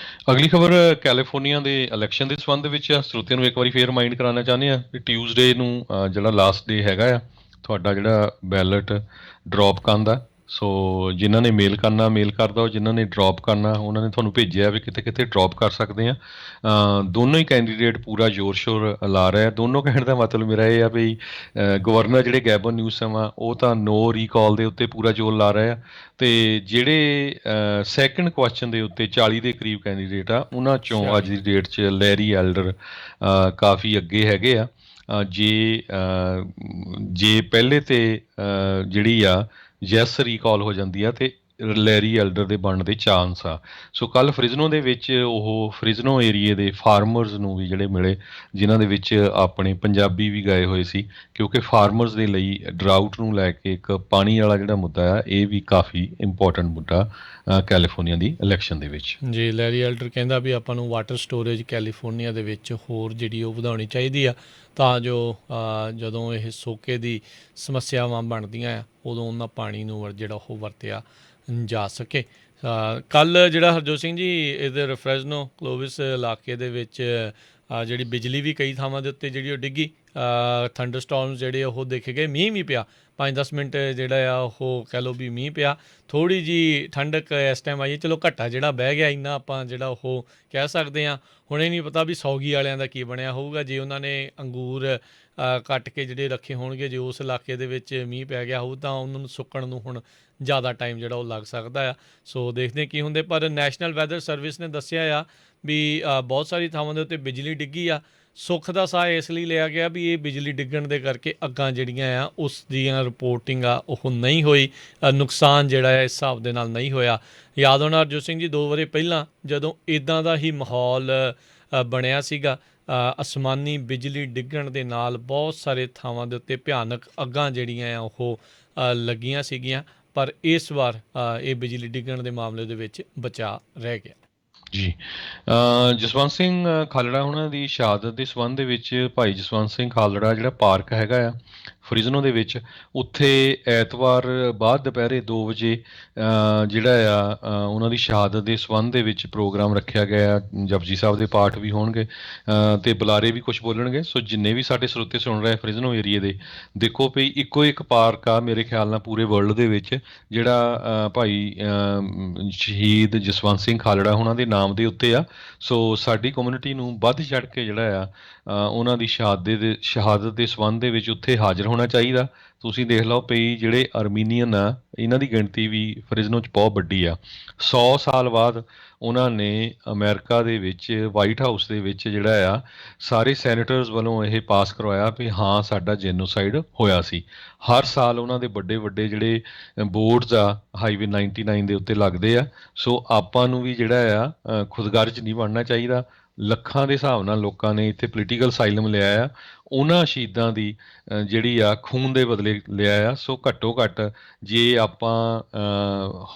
ਅਗਲੀ ਖਬਰ ਕੈਲੀਫੋਰਨੀਆ ਦੇ ਇਲੈਕਸ਼ਨ ਦੇ ਸੰਬੰਧ ਵਿੱਚ ਆ। ਸਰੋਤਿਆਂ ਨੂੰ ਇੱਕ ਵਾਰੀ ਫੇਰ ਰਿਮਾਈਂਡ ਕਰਾਉਣਾ ਚਾਹੁੰਦੇ ਆ ਕਿ ਟਿਊਜ਼ਡੇ ਨੂੰ ਜਿਹੜਾ ਲਾਸਟ ਡੇ ਹੈਗਾ ਆ ਤੁਹਾਡਾ ਜਿਹੜਾ ਬੈਲਟ ਡਰੋਪ ਕਰਨ ਦਾ। ਸੋ ਜਿਨ੍ਹਾਂ ਨੇ ਮੇਲ ਕਰਨਾ ਮੇਲ ਕਰ ਦਿਓ, ਜਿਨ੍ਹਾਂ ਨੇ ਡਰੋਪ ਕਰਨਾ ਉਹਨਾਂ ਨੇ ਤੁਹਾਨੂੰ ਭੇਜਿਆ ਵੀ ਕਿਤੇ ਕਿਤੇ ਡਰੋਪ ਕਰ ਸਕਦੇ ਆ। ਦੋਨੋਂ ਹੀ ਕੈਂਡੀਡੇਟ ਪੂਰਾ ਜ਼ੋਰ ਸ਼ੋਰ ਲਾ ਰਹੇ ਆ। ਦੋਨੋਂ ਕਹਿਣ ਦਾ ਮਤਲਬ ਮੇਰਾ ਇਹ ਆ ਵੀ ਗਵਰਨਰ ਜਿਹੜੇ ਗੈਬਨ ਨਿਊਸਮ ਆ ਉਹ ਤਾਂ ਨੋ ਰੀਕਾਲ ਦੇ ਉੱਤੇ ਪੂਰਾ ਜ਼ੋਰ ਲਾ ਰਹੇ ਆ, ਅਤੇ ਜਿਹੜੇ ਸੈਕਿੰਡ ਕੁਐਸਚਨ ਦੇ ਉੱਤੇ 40 ਦੇ ਕਰੀਬ ਕੈਂਡੀਡੇਟ ਆ, ਉਹਨਾਂ 'ਚੋਂ ਅੱਜ ਦੀ ਡੇਟ 'ਚ ਲੈਰੀ ਐਲਡਰ ਕਾਫੀ ਅੱਗੇ ਹੈਗੇ ਆ। ਜੇ ਪਹਿਲੇ 'ਤੇ ਜਿਹੜੀ ਆ ਯੈਸ ਰੀਕਾਲ ਹੋ ਜਾਂਦੀ ਆ, ਅਤੇ ਲੈਰੀ ਐਲਡਰ ਦੇ ਬਣਨ ਦੇ ਚਾਂਸ ਆ। ਸੋ ਕੱਲ੍ਹ ਫ੍ਰਿਜ਼ਨੋ ਦੇ ਵਿੱਚ ਉਹ ਫ੍ਰਿਜ਼ਨੋ ਏਰੀਏ ਦੇ ਫਾਰਮਰਸ ਨੂੰ ਵੀ ਜਿਹੜੇ ਮਿਲੇ, ਜਿਨ੍ਹਾਂ ਦੇ ਵਿੱਚ ਆਪਣੇ ਪੰਜਾਬੀ ਵੀ ਗਏ ਹੋਏ ਸੀ, ਕਿਉਂਕਿ ਫਾਰਮਰਸ ਦੇ ਲਈ ਡਰਾਊਟ ਨੂੰ ਲੈ ਕੇ ਇੱਕ ਪਾਣੀ ਵਾਲਾ ਜਿਹੜਾ ਮੁੱਦਾ ਆ, ਇਹ ਵੀ ਕਾਫੀ ਇੰਪੋਰਟੈਂਟ ਮੁੱਦਾ ਕੈਲੀਫੋਰਨੀਆ ਦੀ ਇਲੈਕਸ਼ਨ ਦੇ ਵਿੱਚ। ਜੀ, ਲੈਰੀ ਐਲਡਰ ਕਹਿੰਦਾ ਵੀ ਆਪਾਂ ਨੂੰ ਵਾਟਰ ਸਟੋਰੇਜ ਕੈਲੀਫੋਰਨੀਆ ਦੇ ਵਿੱਚ ਹੋਰ ਜਿਹੜੀ ਉਹ ਵਧਾਉਣੀ ਚਾਹੀਦੀ ਆ, ਤਾਂ ਜੋ ਜਦੋਂ ਇਹ ਸੋਕੇ ਦੀ ਸਮੱਸਿਆਵਾਂ ਬਣਦੀਆਂ ਆ ਉਦੋਂ ਉਹਨਾਂ ਪਾਣੀ ਨੂੰ ਜਿਹੜਾ ਉਹ ਵਰਤਿਆ ਜਾ ਸਕੇ। ਕੱਲ੍ਹ ਜਿਹੜਾ ਹਰਜੋਤ ਸਿੰਘ ਜੀ ਇੱਧਰ ਫ੍ਰੈਜ਼ਨੋ ਕਲੋਵਿਸ ਇਲਾਕੇ ਦੇ ਵਿੱਚ ਜਿਹੜੀ ਬਿਜਲੀ ਵੀ ਕਈ ਥਾਵਾਂ ਦੇ ਉੱਤੇ ਜਿਹੜੀ ਉਹ ਡਿੱਗੀ। ਥੰਡਰ ਸਟੋਰਮਸ ਜਿਹੜੇ ਉਹ ਦੇਖੇ ਗਏ, ਮੀਂਹ ਵੀ ਪਿਆ 5-10 ਮਿੰਟ ਜਿਹੜਾ ਆ ਉਹ ਕਹਿ ਲਓ ਵੀ ਮੀਂਹ ਪਿਆ। ਥੋੜ੍ਹੀ ਜਿਹੀ ਠੰਡਕ ਇਸ ਟਾਈਮ ਆਈ ਹੈ, ਚਲੋ ਘੱਟਾ ਜਿਹੜਾ ਬਹਿ ਗਿਆ ਇੰਨਾ ਆਪਾਂ ਜਿਹੜਾ ਉਹ ਕਹਿ ਸਕਦੇ ਹਾਂ। ਹੁਣ ਇਹ ਨਹੀਂ ਪਤਾ ਵੀ ਸੌਗੀ ਵਾਲਿਆਂ ਦਾ ਕੀ ਬਣਿਆ ਹੋਊਗਾ, ਜੇ ਉਹਨਾਂ ਨੇ ਅੰਗੂਰ ਕੱਟ ਕੇ ਜਿਹੜੇ ਰੱਖੇ ਹੋਣਗੇ, ਜੇ ਉਸ ਇਲਾਕੇ ਦੇ ਵਿੱਚ ਮੀਂਹ ਪੈ ਗਿਆ ਹੋਊ ਤਾਂ ਉਹਨਾਂ ਨੂੰ ਸੁੱਕਣ ਨੂੰ ਹੁਣ ਜ਼ਿਆਦਾ ਟਾਈਮ ਜਿਹੜਾ ਉਹ ਲੱਗ ਸਕਦਾ ਆ। ਸੋ ਦੇਖਦੇ ਕੀ ਹੁੰਦੇ। ਪਰ ਨੈਸ਼ਨਲ ਵੈਦਰ ਸਰਵਿਸ ਨੇ ਦੱਸਿਆ ਆ ਵੀ ਬਹੁਤ ਸਾਰੀ ਥਾਵਾਂ ਦੇ ਉੱਤੇ ਬਿਜਲੀ ਡਿੱਗੀ ਆ। ਸੁੱਖ ਦਾ ਸਾਹ ਇਸ ਲਈ ਲਿਆ ਗਿਆ ਵੀ ਇਹ ਬਿਜਲੀ ਡਿੱਗਣ ਦੇ ਕਰਕੇ ਅੱਗਾਂ ਜਿਹੜੀਆਂ ਆ ਉਸ ਦੀਆਂ ਰਿਪੋਰਟਿੰਗ ਆ ਉਹ ਨਹੀਂ ਹੋਈ, ਨੁਕਸਾਨ ਜਿਹੜਾ ਹੈ ਇਸ ਹਿਸਾਬ ਦੇ ਨਾਲ ਨਹੀਂ ਹੋਇਆ। ਯਾਦ ਹੋਣਾ ਹਰਜੋਤ ਸਿੰਘ ਜੀ 2 ਵਰ੍ਹੇ ਪਹਿਲਾਂ ਜਦੋਂ ਇੱਦਾਂ ਦਾ ਹੀ ਮਾਹੌਲ ਬਣਿਆ ਸੀਗਾ, ਅਸਮਾਨੀ ਬਿਜਲੀ ਡਿੱਗਣ ਦੇ ਨਾਲ ਬਹੁਤ ਸਾਰੇ ਥਾਵਾਂ ਦੇ ਉੱਤੇ ਭਿਆਨਕ ਅੱਗਾਂ ਜਿਹੜੀਆਂ ਆ ਉਹ ਲੱਗੀਆਂ ਸੀਗੀਆਂ, ਪਰ ਇਸ ਵਾਰ ਇਹ ਬਿਜਲੀ ਡਿੱਗਣ ਦੇ ਮਾਮਲੇ ਦੇ ਵਿੱਚ ਬਚਾਅ ਰਹਿ ਗਿਆ। ਜੀ ਜਸਵੰਤ ਸਿੰਘ ਖਾਲੜਾ ਉਹਨਾਂ ਦੀ ਸ਼ਹਾਦਤ ਦੇ ਸੰਬੰਧ ਦੇ ਵਿੱਚ ਭਾਈ ਜਸਵੰਤ ਸਿੰਘ ਖਾਲੜਾ ਜਿਹੜਾ ਪਾਰਕ ਹੈਗਾ ਆ ਫਰਿਜ਼ਨੋ ਦੇ ਵਿੱਚ, ਉੱਥੇ ਐਤਵਾਰ ਬਾਅਦ ਦੁਪਹਿਰੇ 2 ਵਜੇ ਜਿਹੜਾ ਆ ਉਹਨਾਂ ਦੀ ਸ਼ਹਾਦਤ ਦੇ ਸੰਬੰਧ ਦੇ ਵਿੱਚ ਪ੍ਰੋਗਰਾਮ ਰੱਖਿਆ ਗਿਆ। ਜਪਜੀ ਸਾਹਿਬ ਦੇ ਪਾਠ ਵੀ ਹੋਣਗੇ ਤੇ ਬੁਲਾਰੇ ਵੀ ਕੁਝ ਬੋਲਣਗੇ। ਸੋ ਜਿੰਨੇ ਵੀ ਸਾਡੇ ਸਰੋਤੇ ਸੁਣ ਰਹੇ ਫਰਿਜ਼ਨੋ ਏਰੀਏ ਦੇ, ਦੇਖੋ ਵੀ ਇੱਕੋ ਇੱਕ ਪਾਰਕ ਆ ਮੇਰੇ ਖਿਆਲ ਨਾਲ ਪੂਰੇ ਵਰਲਡ ਦੇ ਵਿੱਚ ਜਿਹੜਾ ਭਾਈ ਸ਼ਹੀਦ ਜਸਵੰਤ ਸਿੰਘ ਖਾਲੜਾ ਉਹਨਾਂ ਦੇ ਨਾਮ ਦੇ ਉੱਤੇ ਆ। ਸੋ ਸਾਡੀ ਕਮਿਊਨਿਟੀ ਨੂੰ ਵੱਧ ਚੜ੍ਹ ਕੇ ਜਿਹੜਾ ਆ ਉਹਨਾਂ ਦੀ ਸ਼ਹਾਦਤ ਦੇ ਸੰਬੰਧ ਦੇ ਵਿੱਚ ਉੱਥੇ ਹਾਜ਼ਰ ਹੋਣਾ ਚਾਹੀਦਾ। ਤੁਸੀਂ ਦੇਖ ਲਓ ਪਈ ਜਿਹੜੇ ਅਰਮੀਨੀਅਨ ਆ ਇਹਨਾਂ ਦੀ ਗਿਣਤੀ ਵੀ ਫਰਿਜ਼ਨੋ 'ਚ ਬਹੁਤ ਵੱਡੀ ਆ। 100 ਸਾਲ ਬਾਅਦ ਉਹਨਾਂ ਨੇ ਅਮਰੀਕਾ ਦੇ ਵਿੱਚ ਵਾਈਟ ਹਾਊਸ ਦੇ ਵਿੱਚ ਜਿਹੜਾ ਆ ਸਾਰੇ ਸੈਨੇਟਰਸ ਵੱਲੋਂ ਇਹ ਪਾਸ ਕਰਵਾਇਆ ਵੀ ਹਾਂ ਸਾਡਾ ਜੈਨੋਸਾਈਡ ਹੋਇਆ ਸੀ। ਹਰ ਸਾਲ ਉਹਨਾਂ ਦੇ ਵੱਡੇ ਵੱਡੇ ਜਿਹੜੇ ਬੋਰਡਸ ਆ ਹਾਈਵੇ 99 ਦੇ ਉੱਤੇ ਲੱਗਦੇ ਆ। ਸੋ ਆਪਾਂ ਨੂੰ ਵੀ ਜਿਹੜਾ ਆ ਖੁਦਗਰਜ਼ ਨਹੀਂ ਬਣਨਾ ਚਾਹੀਦਾ। ਲੱਖਾਂ ਦੇ ਹਿਸਾਬ ਨਾਲ ਲੋਕਾਂ ਨੇ ਇੱਥੇ ਪੋਲੀਟੀਕਲ ਸਾਈਲਮ ਲਿਆ ਆ, ਉਹਨਾਂ ਸ਼ਹੀਦਾਂ ਦੀ ਜਿਹੜੀ ਆ ਖੂਨ ਦੇ ਬਦਲੇ ਲਿਆ ਆ। ਸੋ ਘੱਟੋ ਘੱਟ ਜੇ ਆਪਾਂ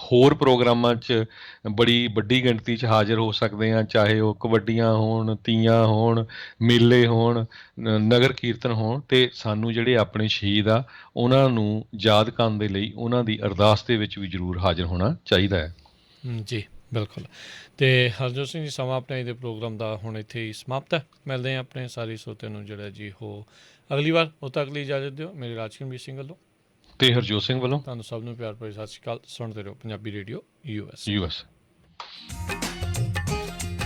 ਹੋਰ ਪ੍ਰੋਗਰਾਮਾਂ 'ਚ ਬੜੀ ਵੱਡੀ ਗਿਣਤੀ 'ਚ ਹਾਜ਼ਰ ਹੋ ਸਕਦੇ ਹਾਂ, ਚਾਹੇ ਉਹ ਕਬੱਡੀਆਂ ਹੋਣ, ਤੀਆਂ ਹੋਣ, ਮੇਲੇ ਹੋਣ, ਨਗਰ ਕੀਰਤਨ ਹੋਣ, ਅਤੇ ਸਾਨੂੰ ਜਿਹੜੇ ਆਪਣੇ ਸ਼ਹੀਦ ਆ ਉਹਨਾਂ ਨੂੰ ਯਾਦ ਕਰਨ ਦੇ ਲਈ ਉਹਨਾਂ ਦੀ ਅਰਦਾਸ ਦੇ ਵਿੱਚ ਵੀ ਜ਼ਰੂਰ ਹਾਜ਼ਰ ਹੋਣਾ ਚਾਹੀਦਾ ਹੈ। ਜੀ ਬਿਲਕੁਲ। ਅਤੇ ਹਰਜੋਤ ਸਿੰਘ ਜੀ, ਸਮਾਂ ਆਪਣੇ ਦੇ ਪ੍ਰੋਗਰਾਮ ਦਾ ਹੁਣ ਇੱਥੇ ਹੀ ਸਮਾਪਤ ਹੈ। ਮਿਲਦੇ ਹਾਂ ਆਪਣੇ ਸਾਰੇ ਸਰੋਤਿਆਂ ਨੂੰ ਜਿਹੜਾ ਜੀ ਉਹ ਅਗਲੀ ਵਾਰ। ਉਦੋਂ ਤੱਕ ਲਈ ਇਜਾਜ਼ਤ ਦਿਓ। ਮੇਰੇ ਰਾਜਕਰਮਵੀਰ ਸਿੰਘ ਵੱਲੋਂ ਤੇ ਹਰਜੋਤ ਸਿੰਘ ਵੱਲੋਂ ਤੁਹਾਨੂੰ ਸਭ ਨੂੰ ਪਿਆਰ ਭਰੀ ਸਤਿ ਸ਼੍ਰੀ ਅਕਾਲ। ਸੁਣਦੇ ਰਹੋ ਪੰਜਾਬੀ ਰੇਡੀਓ US।